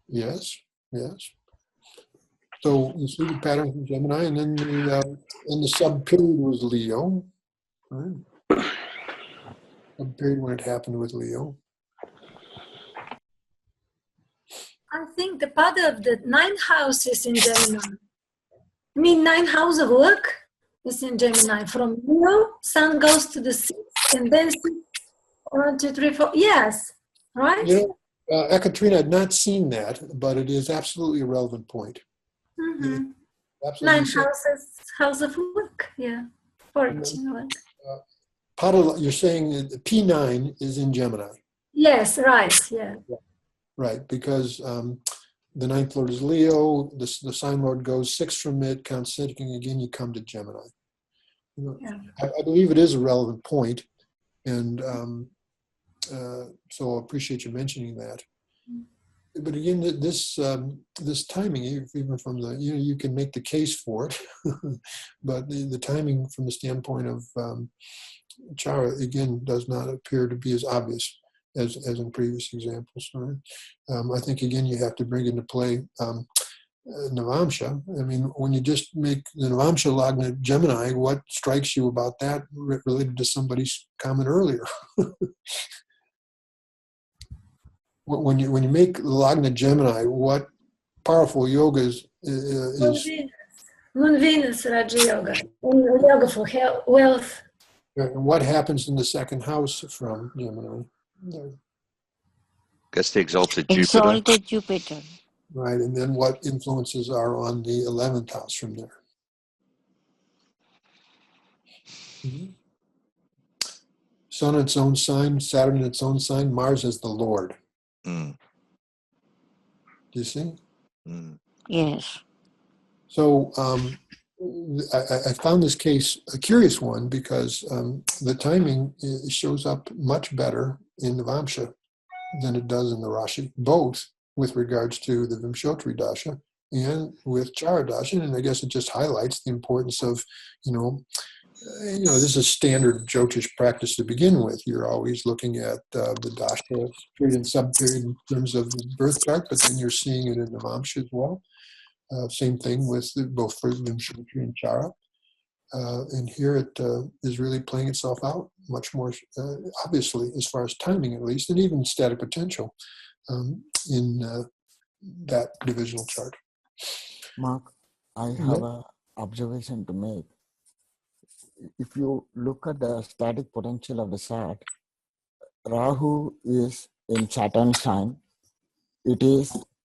Yes, yes. So you see the pattern for Gemini, and then the sub period was Leo. Right? Sub period when it happened with Leo. I think the pattern of the 9th house is in Gemini. I mean, 9th house of work is in Gemini. From Leo, Sun goes to the 6th, and then 6, 1, 2, 3, 4. Yes, right? You know, Ekaterina had not seen that, but it is absolutely a relevant point. Mm-hmm. Absolutely. 9 houses, house of work. Yeah, 14 work. You're saying that P9 is in Gemini. Yes, right. Yeah. Right, because the 9th lord is Leo, the sign lord goes 6 from it, counts 6, and again you come to Gemini. You know, Yeah. I believe it is a relevant point, and so I appreciate you mentioning that. But again, this timing, even from the, you can make the case for it, but the timing from the standpoint of Chara, again, does not appear to be as obvious as in previous examples. Right? I think, again, you have to bring into play Navamsha. I mean, when you just make the Navamsha Lagna Gemini, what strikes you about that related to somebody's comment earlier? When you make Lagna Gemini, what powerful yoga is Moon Venus, Raja Yoga. Yoga for health, wealth. and what happens in the 2nd house from Gemini? Gets the exalted Jupiter. Exalted Jupiter. Right, and then what influences are on the 11th house from there? Mm-hmm. Sun in its own sign, Saturn in its own sign, Mars as the Lord. Mm. Do you see? Mm. Yes. So I found this case a curious one because the timing shows up much better in Navamsha than it does in the Rashi, both with regards to the Vimshotri Dasha and with Chara Dasha. And I guess it just highlights the importance of, this is standard Jyotish practice to begin with. You're always looking at the Dasha period and sub-period in terms of the birth chart, but then you're seeing it in Navamsha as well. Same thing with both for Vimshotri and Chara. And here it is really playing itself out much more obviously, as far as timing at least, and even static potential in that divisional chart. Mark, I have an observation to make. If you look at the static potential of the chart, Rahu is in Saturn sign. It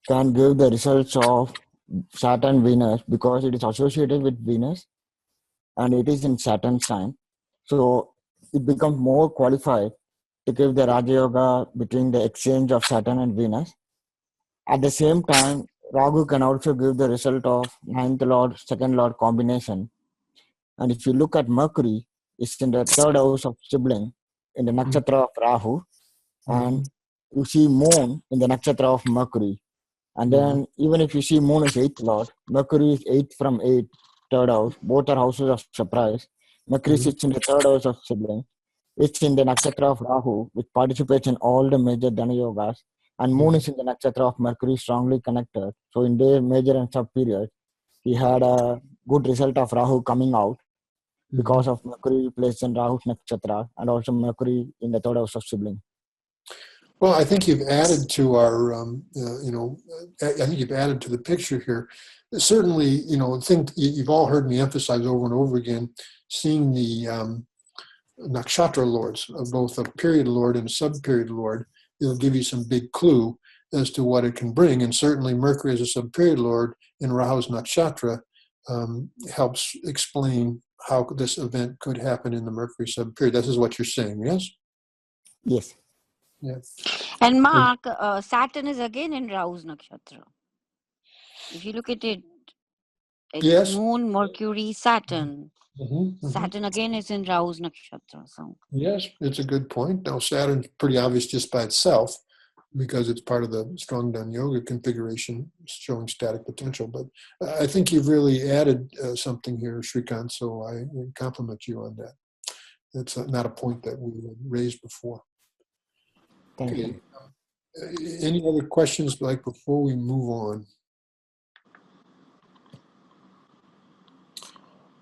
can give the results of Saturn Venus because it is associated with Venus and it is in Saturn sign. So it becomes more qualified to give the Raja Yoga between the exchange of Saturn and Venus. At the same time, Rahu can also give the result of 9th Lord, 2nd Lord combination. And if you look at Mercury, it's in the 3rd house of sibling in the nakshatra of Rahu. And you see Moon in the nakshatra of Mercury. And then even if you see Moon is 8th Lord, Mercury is 8th from 8th, 3rd house. Both are houses of surprise. Mercury sits in the 3rd house of sibling. It's in the nakshatra of Rahu, which participates in all the major Dana Yogas. And Moon is in the nakshatra of Mercury, strongly connected. So in their major and sub period, he had a good result of Rahu coming out because of Mercury placed in Rahu's nakshatra and also Mercury in the 3rd house of sibling. Well, I think you've added to our, I think you've added to the picture here. Certainly, think you've all heard me emphasize over and over again, seeing the nakshatra lords of both a period lord and a sub-period lord, it'll give you some big clue as to what it can bring. And certainly Mercury as a sub-period lord in Rahu's nakshatra helps explain how this event could happen in the Mercury sub-period. This is what you're saying, yes? Yes. Yes. And Mark, Saturn is again in Rahu's nakshatra. If you look at it, it's yes. Moon, Mercury, Saturn. Saturn again is in Rahu's nakshatra. So yes, it's a good point. Now Saturn's pretty obvious just by itself, because it's part of the strong Dhan Yoga configuration showing static potential. But I think you've really added something here, Shrikant, so I compliment you on that. That's not a point that we raised before. Thank Okay. you. Any other questions like before we move on?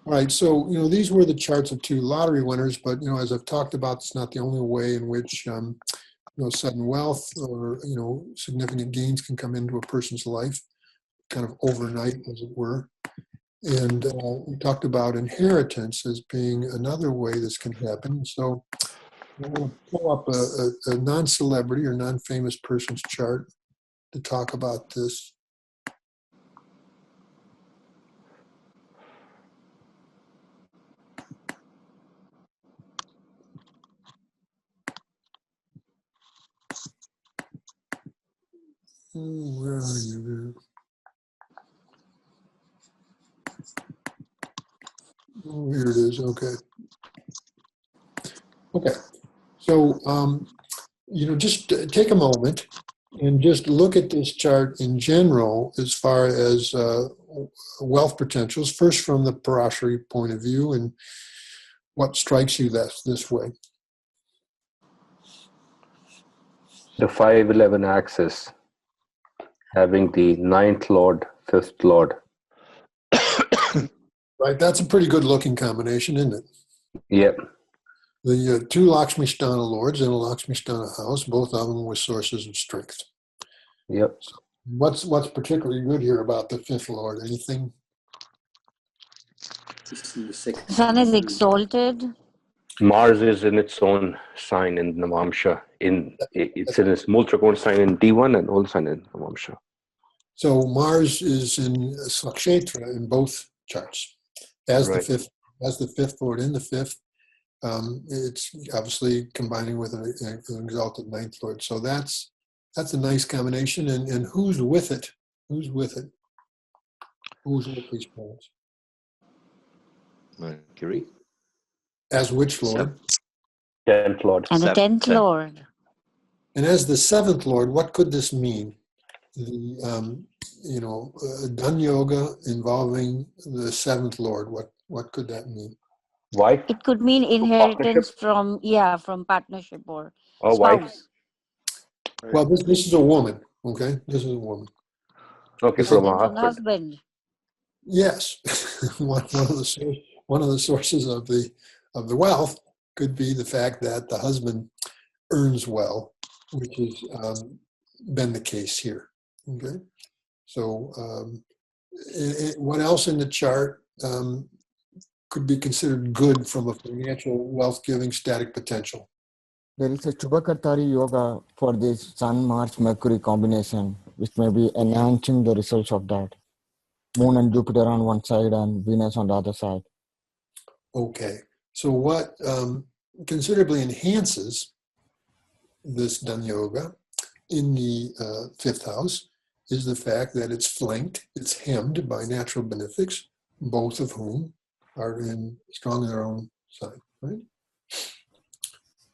All right, so, these were the charts of 2 lottery winners, but, as I've talked about, it's not the only way in which, sudden wealth or, significant gains can come into a person's life, kind of overnight, as it were. And we talked about inheritance as being another way this can happen. So I want to pull up a non-celebrity or non-famous person's chart to talk about this. Where are you? Oh, here it is. Okay. Okay. So, just take a moment and just look at this chart in general as far as wealth potentials, first from the Parashari point of view, and what strikes you this way. The 511 axis, having the 9th Lord, 5th Lord. Right, that's a pretty good looking combination, isn't it? Yep. The 2 Lakshmisthana lords in a Lakshmisthana house, both of them with sources of strength. Yep. So what's particularly good here about the 5th lord? Anything? Sun is exalted. Mars is in its own sign in Navamsha. It's in its Multrakon sign in D1 and old sign in Navamsha. So Mars is in Svakshetra in both charts. As Right. the 5th lord in the 5th, it's obviously combining with an exalted 9th lord. So that's a nice combination. And who's with it? Who's with it? Who's with these planets? Mercury. As which lord? 10th Lord. And the 10th 10th. Lord. And as the 7th lord, what could this mean? The Dhan Yoga involving the 7th lord. What could that mean? Wife. It could mean inheritance from partnership or Or wife. spouse. Well, this is a woman. Okay, this is a woman. Okay, This from is- a From the husband. husband. Yes, one of the sources of the wealth could be the fact that the husband earns well, which has been the case here. Okay, so what else in the chart could be considered good from a financial wealth-giving static potential? There is a Chubakartari yoga for this Sun, Mars, Mercury combination, which may be enhancing the results of that. Moon and Jupiter on one side and Venus on the other side. Okay, so what considerably enhances this Dhan Yoga in the 5th house is the fact that it's flanked, it's hemmed by natural benefics, both of whom are strong in their own sign, right?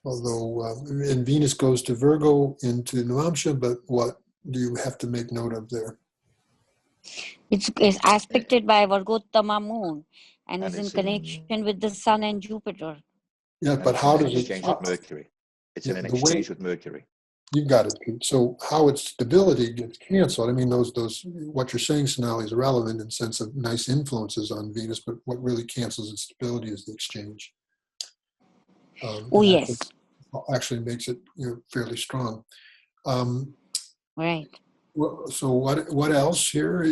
Although, and Venus goes to Virgo into Navamsha, but what do you have to make note of there? It's aspected by Vargottama moon and is in it's in- connection with the Sun and Jupiter. Yeah, And but it's how in does it? exchange with Mercury. It's in an the way- exchange with Mercury. You've got it, Pete. So how its stability gets canceled, I mean, those what you're saying, Sonali, is relevant in the sense of nice influences on Venus, but what really cancels its stability is the exchange. Oh, and yes. actually makes it fairly strong. Right. So what else here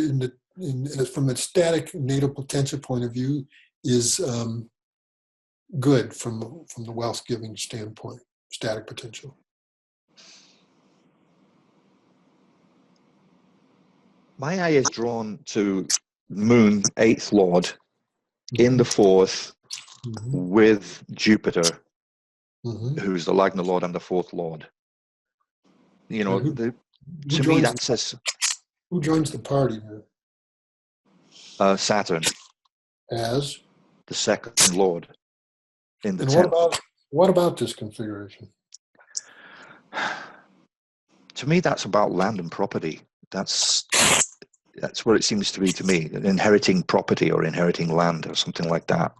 from a static natal potential point of view is good from the wealth giving standpoint, static potential? My eye is drawn to Moon, 8th Lord, in the 4th with Jupiter, who's the Lagna Lord and the 4th Lord. You know, to me that says who joins the party here? Saturn As the 2nd Lord in the and 10th. what about this configuration? To me, that's about land and property. That's what it seems to be to me. Inheriting property or inheriting land or something like that.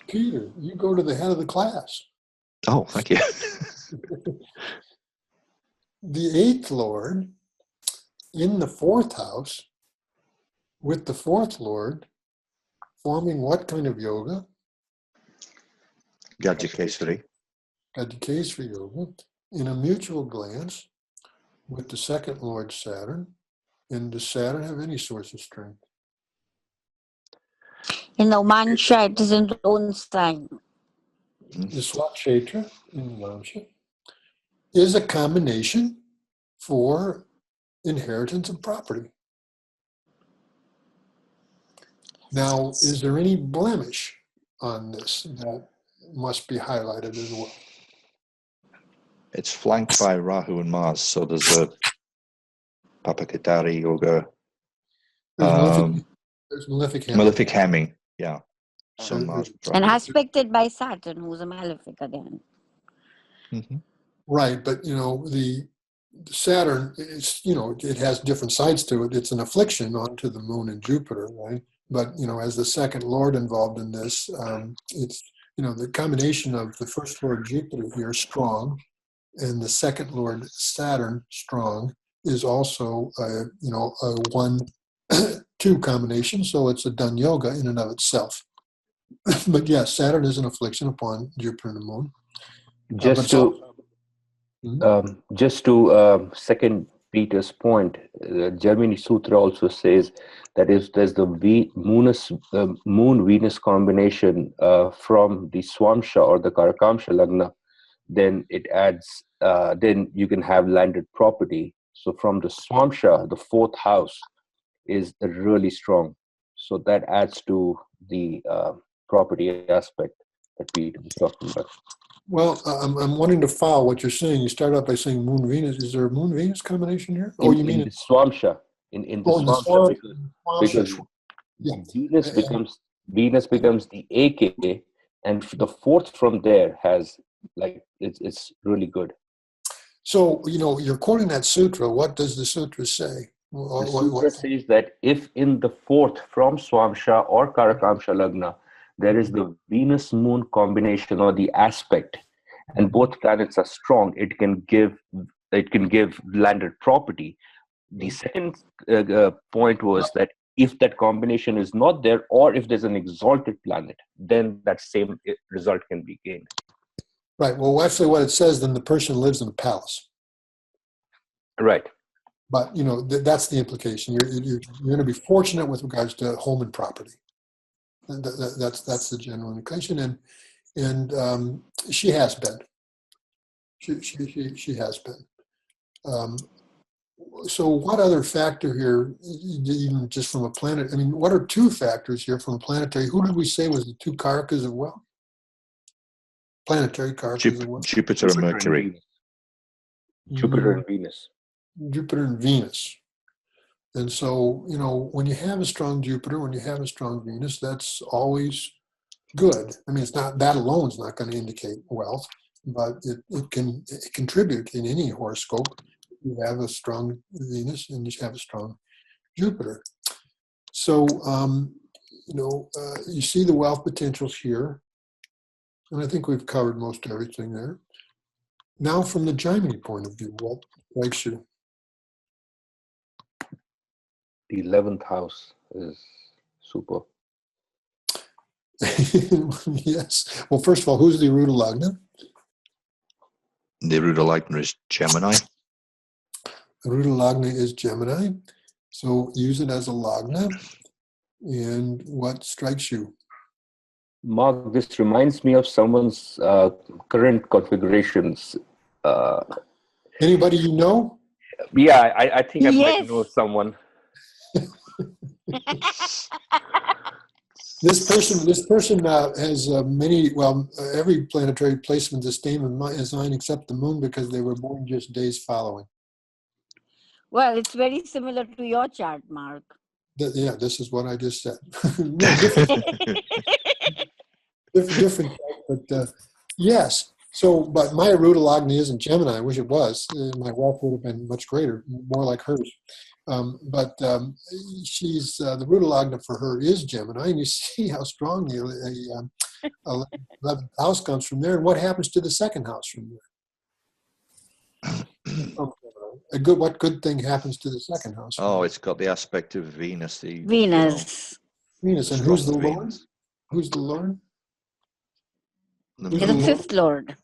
Peter, you go to the head of the class. Oh, thank you. The eighth lord in the fourth house with the fourth lord forming what kind of yoga? Gajikesari. Gajikesari yoga in a mutual glance with the second lord Saturn. And does Saturn have any source of strength? In the Mansha, it is in own sign. The Swakshetra in Mansha is a combination for inheritance of property. Now, is there any blemish on this that must be highlighted as well? It's flanked by Rahu and Mars, so there's a Papakitari yoga. There's malefic hemming. Malefic hemming, yeah. So Mars. And aspected by Saturn, who's a malefic again. Mm-hmm. Right, but the Saturn is, it has different sides to it. It's an affliction onto the moon and Jupiter, right? But as the second lord involved in this, it's the combination of the first lord Jupiter here strong, and the second lord Saturn strong is also a 1-2 combination. So it's a done yoga in and of itself. But yes, Saturn is an affliction upon Jupiter and the moon. Just to second Peter's point, Germany Sutra also says that if there's the Moon-Venus combination from the Swamsha or the Karakamsha Lagna, then it adds, then you can have landed property. So from the Swamsha, the fourth house is really strong. So that adds to the property aspect that Peter was talking about. Well, I'm wanting to follow what you're saying. You start out by saying Moon-Venus. Is there a Moon-Venus combination here? In the Swamsha. In the Swamsha, because Venus becomes the AK, and the fourth from there has it's really good. So you're quoting that sutra. What does the sutra say? The sutra says that if in the fourth from Swamsha or Karakamsha Lagna there is the Venus-Moon combination or the aspect, and both planets are strong, it can give landed property. The second point was that if that combination is not there, or if there's an exalted planet, then that same result can be gained. Right. Well, actually, what it says, then the person lives in a palace. Right. But that's the implication. You're going to be fortunate with regards to home and property. That's the general indication, and she has been. She has been. So what other factor here, even just from a planet? I mean, what are two factors here from a planetary? Who did we say was the two karakas of wealth? Planetary karakas of wealth. Jupiter and Mercury. Jupiter and Venus. Jupiter and Venus. And so, when you have a strong Jupiter, when you have a strong Venus, that's always good. I mean, it's not, that alone is not going to indicate wealth, but it can contribute in any horoscope. You have a strong Venus and you have a strong Jupiter. So, you see the wealth potentials here. And I think we've covered most everything there. Now, from the Gemini point of view, what likes you? The 11th house is super. Yes. Well, first of all, who's the Aruda Lagna? The Aruda Lagna is Gemini. Aruda Lagna is Gemini. So use it as a Lagna. And what strikes you? Mark, this reminds me of someone's current configurations. Anybody you know? Yeah, I think I might know someone. This person has many. Well, every planetary placement is the same as mine, except the moon, because they were born just days following. Well, it's very similar to your chart, Mark. Yeah, this is what I just said. different, but yes. So, but my Arudalagni isn't Gemini. I wish it was. My wealth would have been much greater, more like hers. But she's the Arudalagna for her is Gemini, and you see how strong the 11th house comes from there. And what happens to the second house from there? What good thing happens to the second house? Oh, it's got the aspect of Venus. The Venus. Venus, and who's the Lord? Who's the Lord? He's the fifth Lord.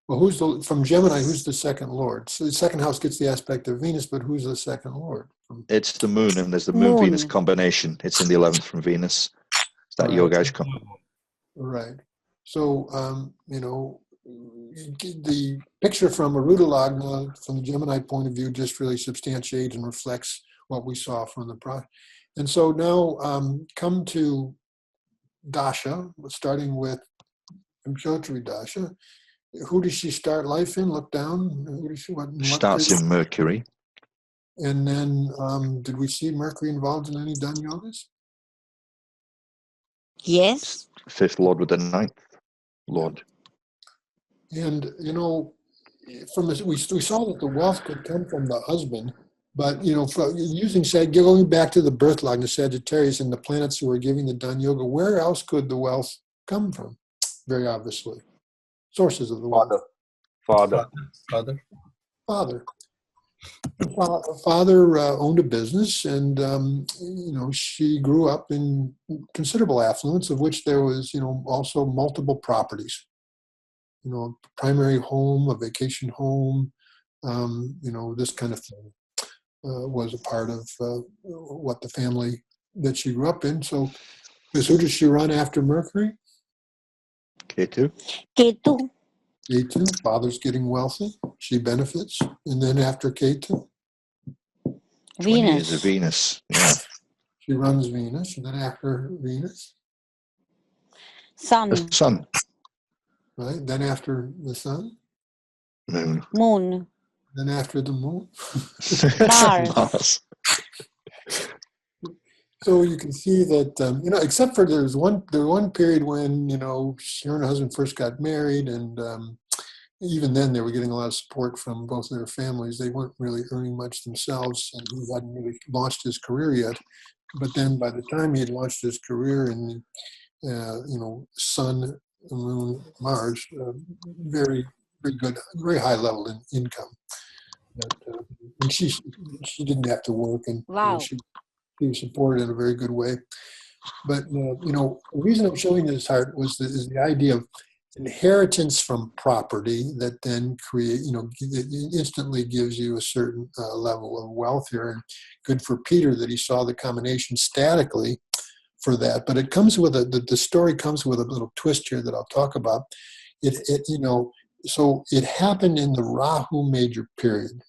Well, from Gemini? Who's the second Lord? So the second house gets the aspect of Venus, but who's the second Lord? It's the Moon, and there's the Moon-Venus combination. It's in the 11th from Venus. It's that Yogashkam. Right. So the picture from Arudalagna, from the Gemini point of view, just really substantiates and reflects what we saw from the project. And so now come to Dasha, starting with Jyotish Dasha. Who does she start life in? Look down. Who does she, starts in Mercury. And then did we see Mercury involved in any Dhan yogas? Yes. Fifth Lord with the 9th Lord. And, from this, we saw that the wealth could come from the husband, but, going back to the birth log, the Sagittarius and the planets who are giving the Dhan yoga, where else could the wealth come from? Very obviously. Sources of the wealth. Father. Father owned a business, and she grew up in considerable affluence, of which there was also multiple properties. Primary home, a vacation home, this kind of thing was a part of what the family that she grew up in. So, who does she run after Mercury? Ketu. Ketu. Ketu. Father's getting wealthy. She benefits. And then after Ketu? Venus. Is a Venus. Yeah. She runs Venus. And then after Venus? Sun. The Sun. Right. Then after the Sun? Moon. Moon. Then after the Moon? Mars. So you can see that, except for there was one period when, she and her husband first got married, and even then they were getting a lot of support from both their families. They weren't really earning much themselves, and he hadn't really launched his career yet. But then by the time he had launched his career in, Sun, Moon, Mars, very, very good, very high level in income. And she didn't have to work, and wow. She was supported in a very good way. But, the reason I'm showing this chart is the idea of inheritance from property that then it instantly gives you a certain level of wealth here. And good for Peter that he saw the combination statically for that. But it comes with the story comes with a little twist here that I'll talk about. So it happened in the Rahu major period.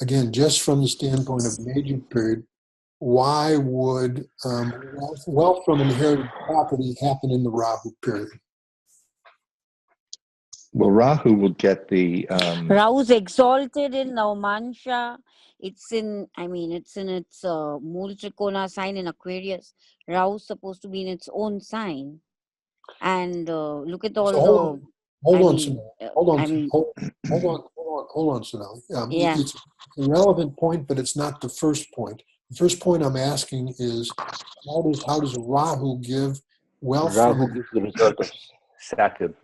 Again, just from the standpoint of major period, why would wealth from inherited property happen in the Rahu period? Well, Rahu will get the... Rahu's exalted in Navamansha. It's in its Mool Trikona sign in Aquarius. Rahu's supposed to be in its own sign. And look at all Hold on, Sonali. It's a relevant point, but it's not the first point. The first point I'm asking is, how does Rahu give wealth? Rahu gives the result of Saturn.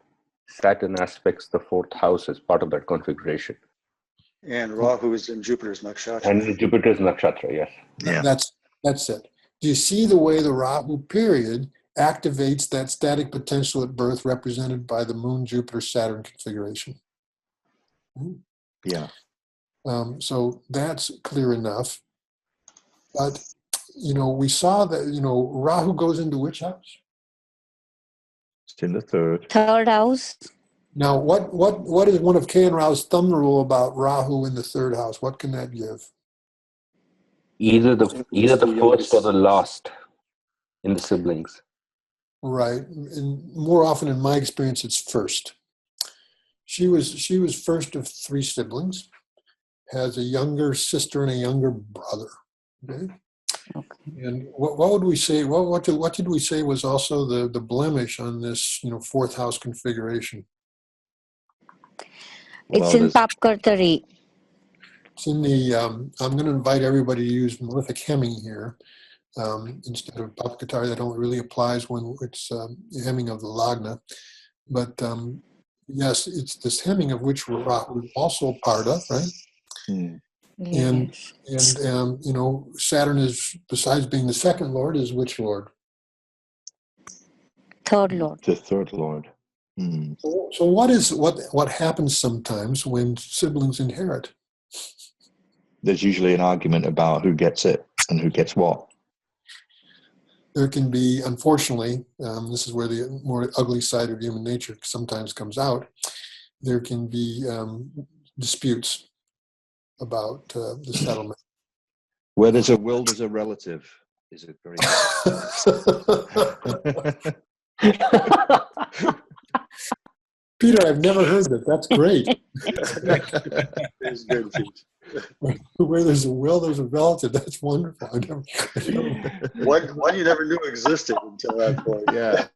Saturn aspects the 4th house as part of that configuration. And Rahu is in Jupiter's nakshatra. And in Jupiter's nakshatra, yes. Yeah. That's it. Do you see the way the Rahu period activates that static potential at birth represented by the Moon, Jupiter, Saturn configuration? Yeah. So that's clear enough. But, we saw that, Rahu goes into which house? It's in the 3rd. 3rd house. Now, what is one of K and Rao's thumb rule about Rahu in the 3rd house? What can that give? Either the first or the last in the siblings. Right. And more often in my experience, it's first. She was first of 3 siblings, has a younger sister and a younger brother. Okay. Okay. And what would we say? What did we say was also the blemish on this fourth house configuration? It's Well, in Papkartari. It's in the. I'm going to invite everybody to use malefic hemming here instead of Papkartari. That only really applies when it's hemming of the Lagna. But yes, it's this hemming of which we're also part of, right? And Yes. Saturn is, besides being the second lord, is which lord? Third lord. The third lord. So what happens sometimes when siblings inherit? There's usually an argument about who gets it and who gets what. There can be, unfortunately, this is where the more ugly side of human nature sometimes comes out. There can be disputes about the settlement. Where there's a will, there's a relative. Is it very? Peter, I've never heard that. That's great. It's good. Where there's a will, there's a relative. That's wonderful. One you never knew existed until that point. Yeah.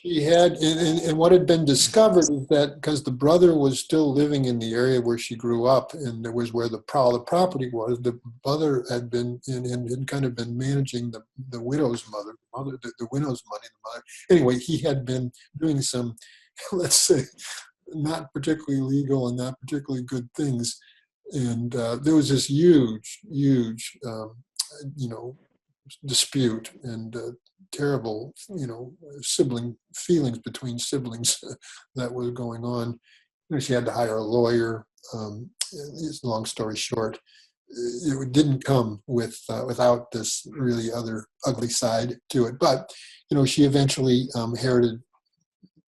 She had, and what had been discovered is that because the brother was still living in the area where she grew up, and there was where the property was, the brother had been had kind of been managing the widow's the widow's money. The mother, anyway, he had been doing some, let's say, not particularly legal and not particularly good things, and there was this huge dispute and terrible sibling feelings between siblings that was going on. She had to hire a lawyer. Long story short, it didn't come without this really other ugly side to it, but she eventually inherited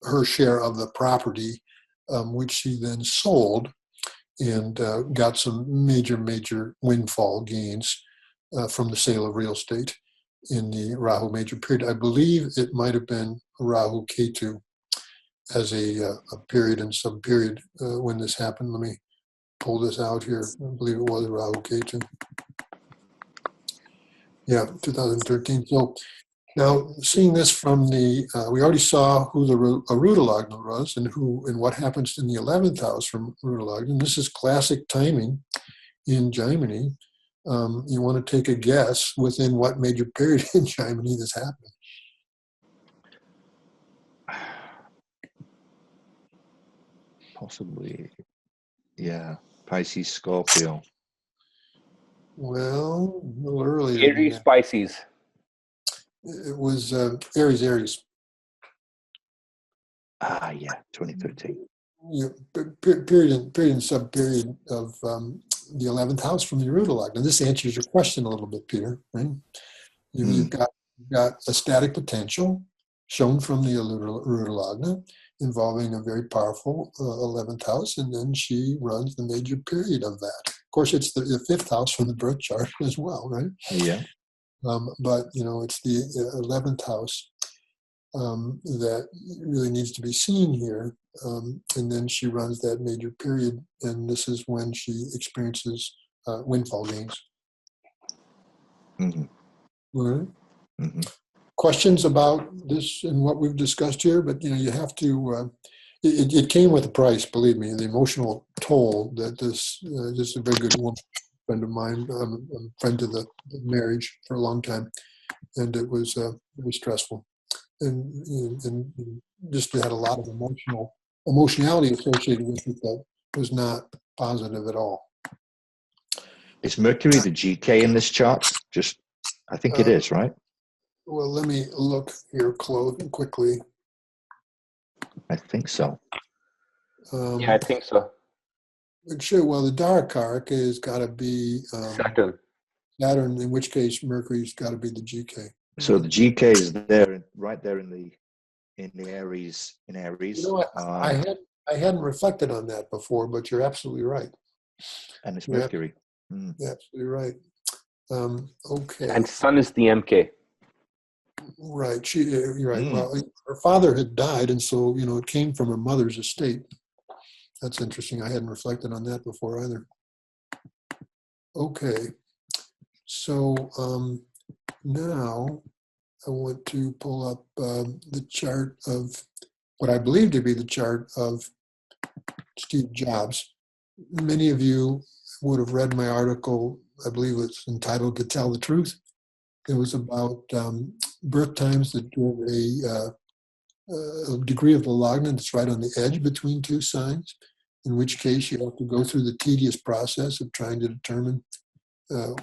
her share of the property, which she then sold and got some major windfall gains from the sale of real estate in the Rahu major period. I believe it might have been Rahu Ketu as a period and sub-period when this happened. Let me pull this out here. I believe it was Rahu Ketu. Yeah, 2013. So now seeing this from we already saw who the Aruda Lagna was and what happens in the 11th house from Aruda Lagna. This is classic timing in Jaimini. You want to take a guess within what major period in Jaimini this happened? Possibly, yeah. Pisces, Scorpio. Well, a little earlier. Aries, Pisces. It was Aries. Yeah, 2013. Period and sub-period of the 11th house from the Aruda Lagna. This answers your question a little bit, Peter, right? You've got a static potential shown from the Aruda Lagna involving a very powerful 11th house, and then she runs the major period of that. Of course, it's the 5th house from the birth chart as well, right? Yeah. But, it's the 11th house that really needs to be seen here. And then she runs that major period, and this is when she experiences windfall gains. Mm-hmm. All right. Mm-hmm. Questions about this and what we've discussed here, but you have to. It came with a price, believe me. The emotional toll that this is a very good woman, friend of mine, a friend to the marriage for a long time, and it was very stressful, and just had a lot of emotionality associated with it that was not positive at all. Is Mercury the GK in this chart? I think it is, right? Well, let me look here quickly. I think so. Yeah, I think so. Sure. Well, the Dharaka has got to be Saturn. Saturn, in which case Mercury's got to be the GK. So the GK is there, right there in the Aries. In Aries. I hadn't reflected on that before, but you're absolutely right. And it's Mercury. You're absolutely right. Okay. And Sun is the MK. Right. You're right. Well, her father had died, and so it came from her mother's estate. That's interesting. I hadn't reflected on that before either. Okay. So now I want to pull up the chart of what I believe to be the chart of Steve Jobs. Many of you would have read my article, I believe it's entitled To Tell the Truth. It was about birth times that give a degree of the lagna that's right on the edge between two signs, in which case you have to go through the tedious process of trying to determine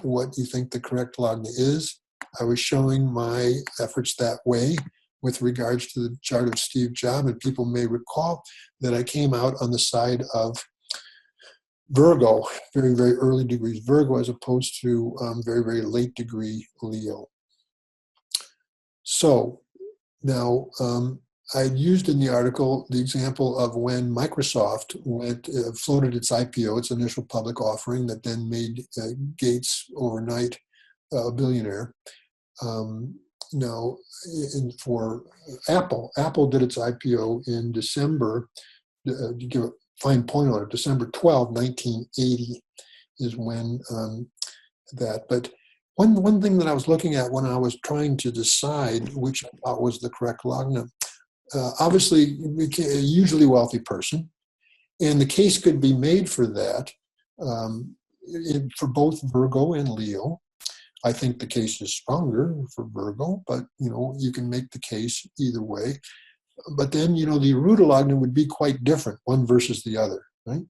what you think the correct lagna is. I was showing my efforts that way with regards to the chart of Steve Jobs, and people may recall that I came out on the side of Virgo, very, very early degrees Virgo, as opposed to very, very late degree Leo. So now I used in the article the example of when Microsoft floated its IPO, its initial public offering, that then made Gates overnight a billionaire. Now, for Apple did its IPO in December, to give a fine point on it, December 12, 1980 is when that. But one thing that I was looking at when I was trying to decide which I thought was the correct lagna, obviously, a usually wealthy person, and the case could be made for that for both Virgo and Leo. I think the case is stronger for Virgo, but you can make the case either way. But then the Arudalagna would be quite different, one versus the other, right?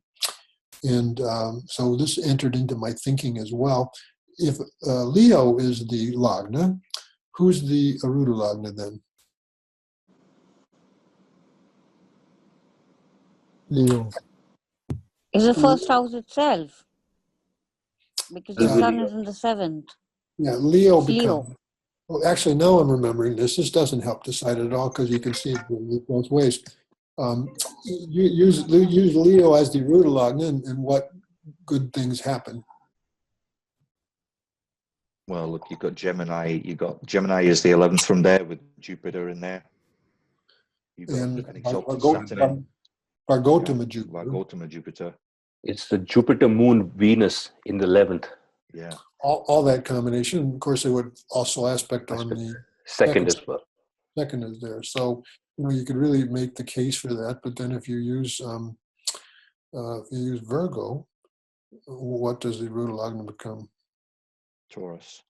And so this entered into my thinking as well. If Leo is the lagna, who's the Arudalagna then? Leo. Is the first house itself, because the sun is in the 7th. Yeah, Leo It's becomes. Leo. Well, actually, now I'm remembering this. This doesn't help decide at all because you can see it both ways. Use Leo as the Arudalagna, and what good things happen. Well, look, you've got Gemini. Gemini is the 11th from there with Jupiter in there. You've got an exalted Saturn. Vargotama Jupiter. Vargotama Jupiter. It's the Jupiter, Moon, Venus in the 11th. Yeah. All that combination. Of course, they would also aspect on the second as well. Second is there. So, you could really make the case for that. But then if you use Virgo, what does the Arudalagna become? Taurus.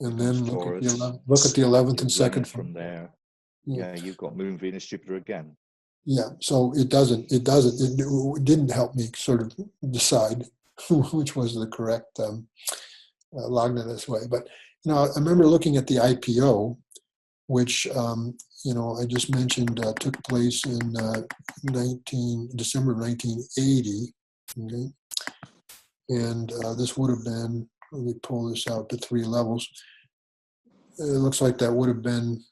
And then look at the 11th and second from there. Yeah, you've got Moon, Venus, Jupiter again. Yeah, so it didn't help me sort of decide which was the correct lagna this way. But I remember looking at the IPO, which I just mentioned took place in December of 1980. Okay? And this would have been, let me pull this out to 3 levels. It looks like that would have been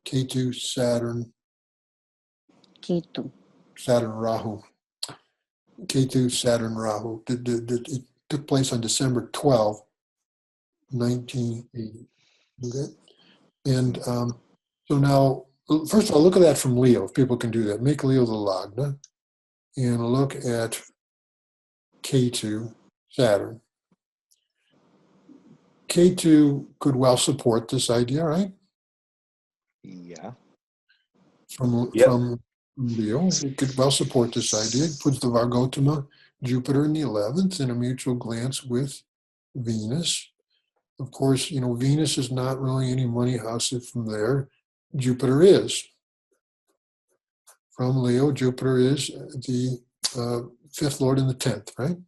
Ketu, Saturn, Saturn, Rahu. Ketu, Saturn, Rahu. It took place on December 12, 1980. Okay? And so now, first of all, look at that from Leo, if people can do that. Make Leo the lagna, and look at Ketu, Saturn. Ketu could well support this idea, right? Yeah. From Leo, it could well support this idea. It puts the Vargotama Jupiter in the 11th in a mutual glance with Venus. Of course, Venus is not really any money house from there. Jupiter is. From Leo, Jupiter is the 5th lord in the 10th, right?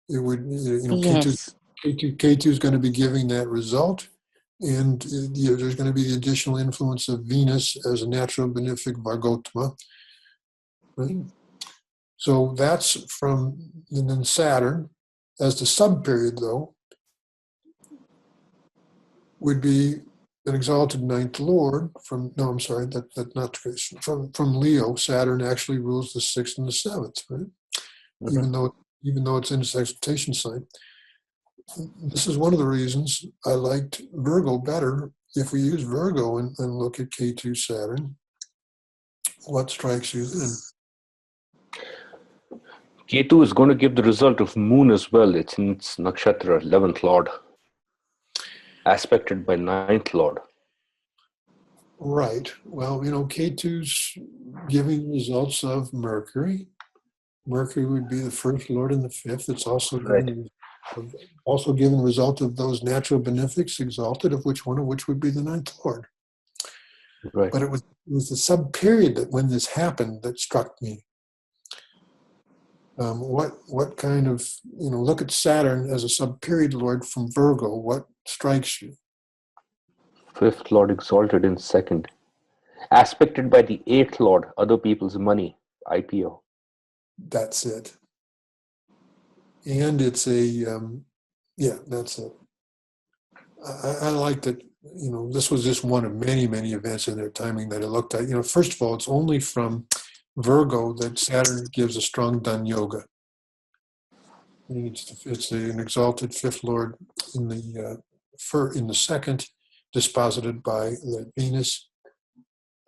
It would, Yes. Ketu is going to be giving that result. And there's going to be the additional influence of Venus as a natural benefic Vargotama. Right? So that's from, and then Saturn, as the sub-period though, would be an exalted 9th lord from, no, I'm sorry, that's not the case. From Leo, Saturn actually rules the 6th and the 7th, right? Mm-hmm. Even though it's in its exaltation sign. This is one of the reasons I liked Virgo better. If we use Virgo and look at Ketu Saturn, what strikes you then? Ketu is going to give the result of moon as well. It's in its nakshatra, 11th lord, aspected by 9th lord. Right. Well, Ketu's giving results of Mercury. Mercury would be the first lord in the fifth. It's also given result of those natural benefics exalted, of which would be the 9th lord. Right. But it was the sub period that when this happened that struck me. What kind of, look at Saturn as a sub period lord from Virgo. What strikes you? 5th lord exalted in 2nd, aspected by the 8th lord, other people's money, IPO. That's it. And it's that's it. I like that, this was just one of many, many events in their timing that I looked at. First of all, it's only from Virgo that Saturn gives a strong done yoga. It's an exalted 5th lord in the 2nd, disposited by the Venus,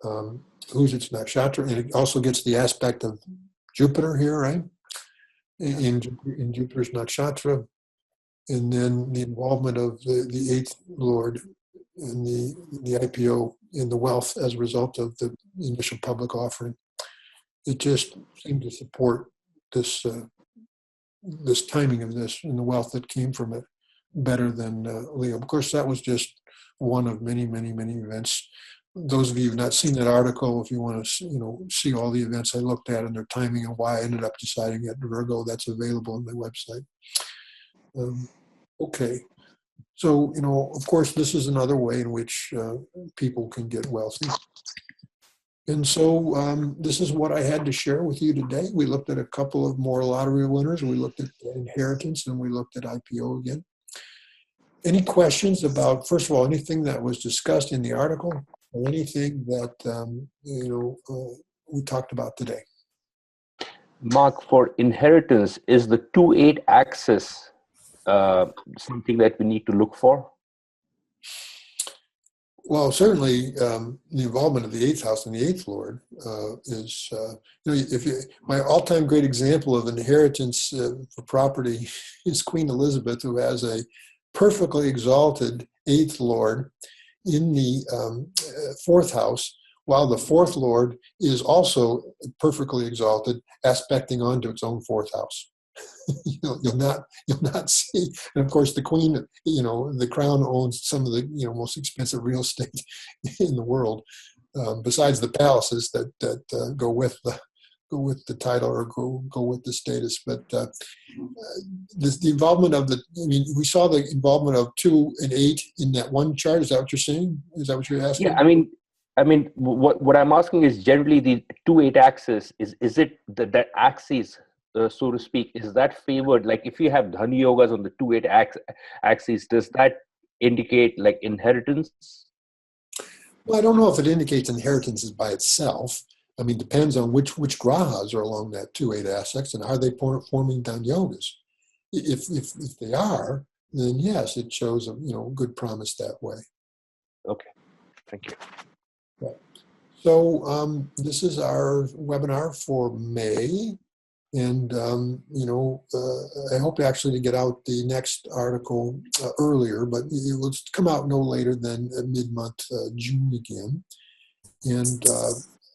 who's its nakshatra, and it also gets the aspect of Jupiter here, right? In Jupiter's nakshatra, and then the involvement of the 8th lord in the IPO in the wealth as a result of the initial public offering. It just seemed to support this timing of this and the wealth that came from it better than Leo. Of course, that was just one of many, many, many events. Those of you who've not seen that article, if you want to, see all the events I looked at and their timing and why I ended up deciding at Virgo, that's available on my website. Okay. So, of course, this is another way in which people can get wealthy. And so this is what I had to share with you today. We looked at a couple of more lottery winners. We looked at inheritance, and we looked at IPO again. Any questions about, first of all, anything that was discussed in the article or anything that, we talked about today? Mark, for inheritance, is the 2-8 axis something that we need to look for? Well, certainly the involvement of the 8th house and the 8th lord is, my all-time great example of inheritance for property is Queen Elizabeth, who has a perfectly exalted 8th lord in the 4th house, while the 4th lord is also perfectly exalted, aspecting onto its own 4th house. You'll not see, and of course the queen, the crown owns some of the most expensive real estate in the world, besides the palaces that go with the title or go with the status. But the involvement of we saw the involvement of 2 and 8 in that one chart. Is that what you're saying? Is that what you're asking? Yeah, I mean, what I'm asking is generally the 2-8 axis is it that axis, so to speak, is that favored? Like if you have Dhani yogas on the 2-8 axis, does that indicate like inheritance? Well, I don't know if it indicates inheritance by itself. Depends on which grahas are along that 2-8 aspects and are they forming Dhani yogas. If they are, then yes, it shows a good promise that way. Okay, thank you. Right. So this is our webinar for May. And, I hope actually to get out the next article earlier, but it will come out no later than mid-month June again. And,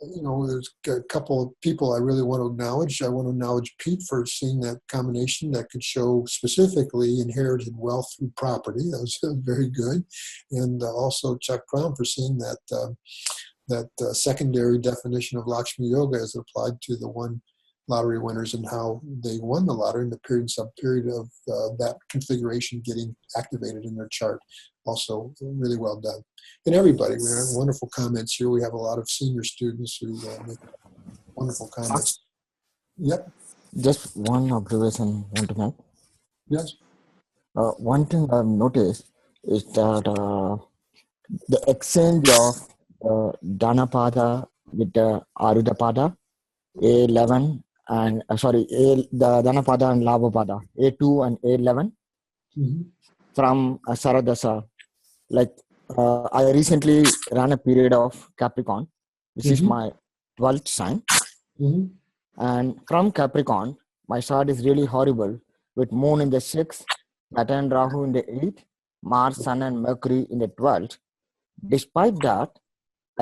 there's a couple of people I really want to acknowledge. I want to acknowledge Pete for seeing that combination that could show specifically inherited wealth through property. That was very good. And also Chuck Brown for seeing that secondary definition of Lakshmi Yoga as applied to the one lottery winners and how they won the lottery in the period and sub-period of that configuration getting activated in their chart. Also really well done. And everybody, we have wonderful comments here. We have a lot of senior students who make wonderful comments. Yep. Just one observation I want to make. Yes. One thing I've noticed is that the exchange of Dhanapada with the Arudapada, A11, and the Dhanapada and Labhapada, A2 and A11, from Saradasa. Like I recently ran a period of Capricorn, which is my 12th sign. And from Capricorn, my chart is really horrible with Moon in the 6th, Saturn, Rahu in the 8th, Mars, Sun, and Mercury in the 12th. Despite that,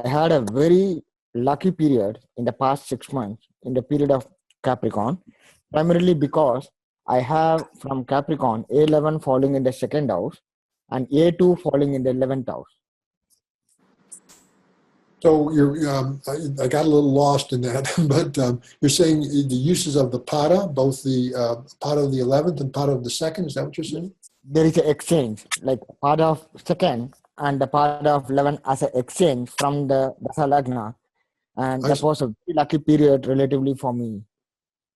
I had a very lucky period in the past 6 months in the period of Capricorn, primarily because I have from Capricorn A11 falling in the 2nd house and A2 falling in the 11th house. So I got a little lost in that, but you're saying the uses of the pada, both the pada of the 11th and pada of the 2nd, is that what you're saying? There is an exchange, like pada of 2nd and the pada of 11 as an exchange from the Dasa Lagna. And that was a very lucky period relatively for me.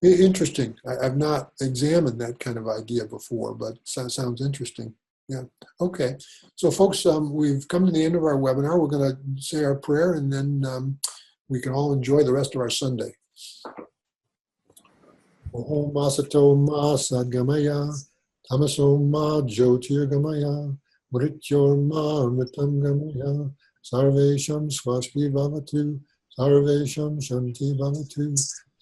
Interesting. I've not examined that kind of idea before, but sounds interesting. Yeah. Okay. So folks, we've come to the end of our webinar. We're going to say our prayer and then we can all enjoy the rest of our Sunday. Om Masato Ma Sadgamaya, Tamaso Ma Jyotirgamaya, Mrityor Ma Amritam Gamaya, Sarvesham Swasti Bhavatu, Sarvesham Shanti Bhavatu,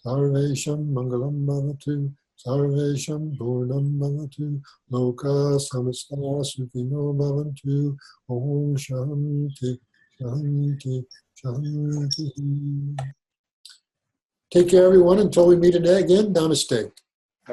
Sarvesham Mangalam Bhavatu, Sarvesham Purnam Bhavatu, Loka Samasta Sukhino Bhavantu, Om Shanti, Shanti, Shanti. Take care, everyone, until we meet again. Namaste.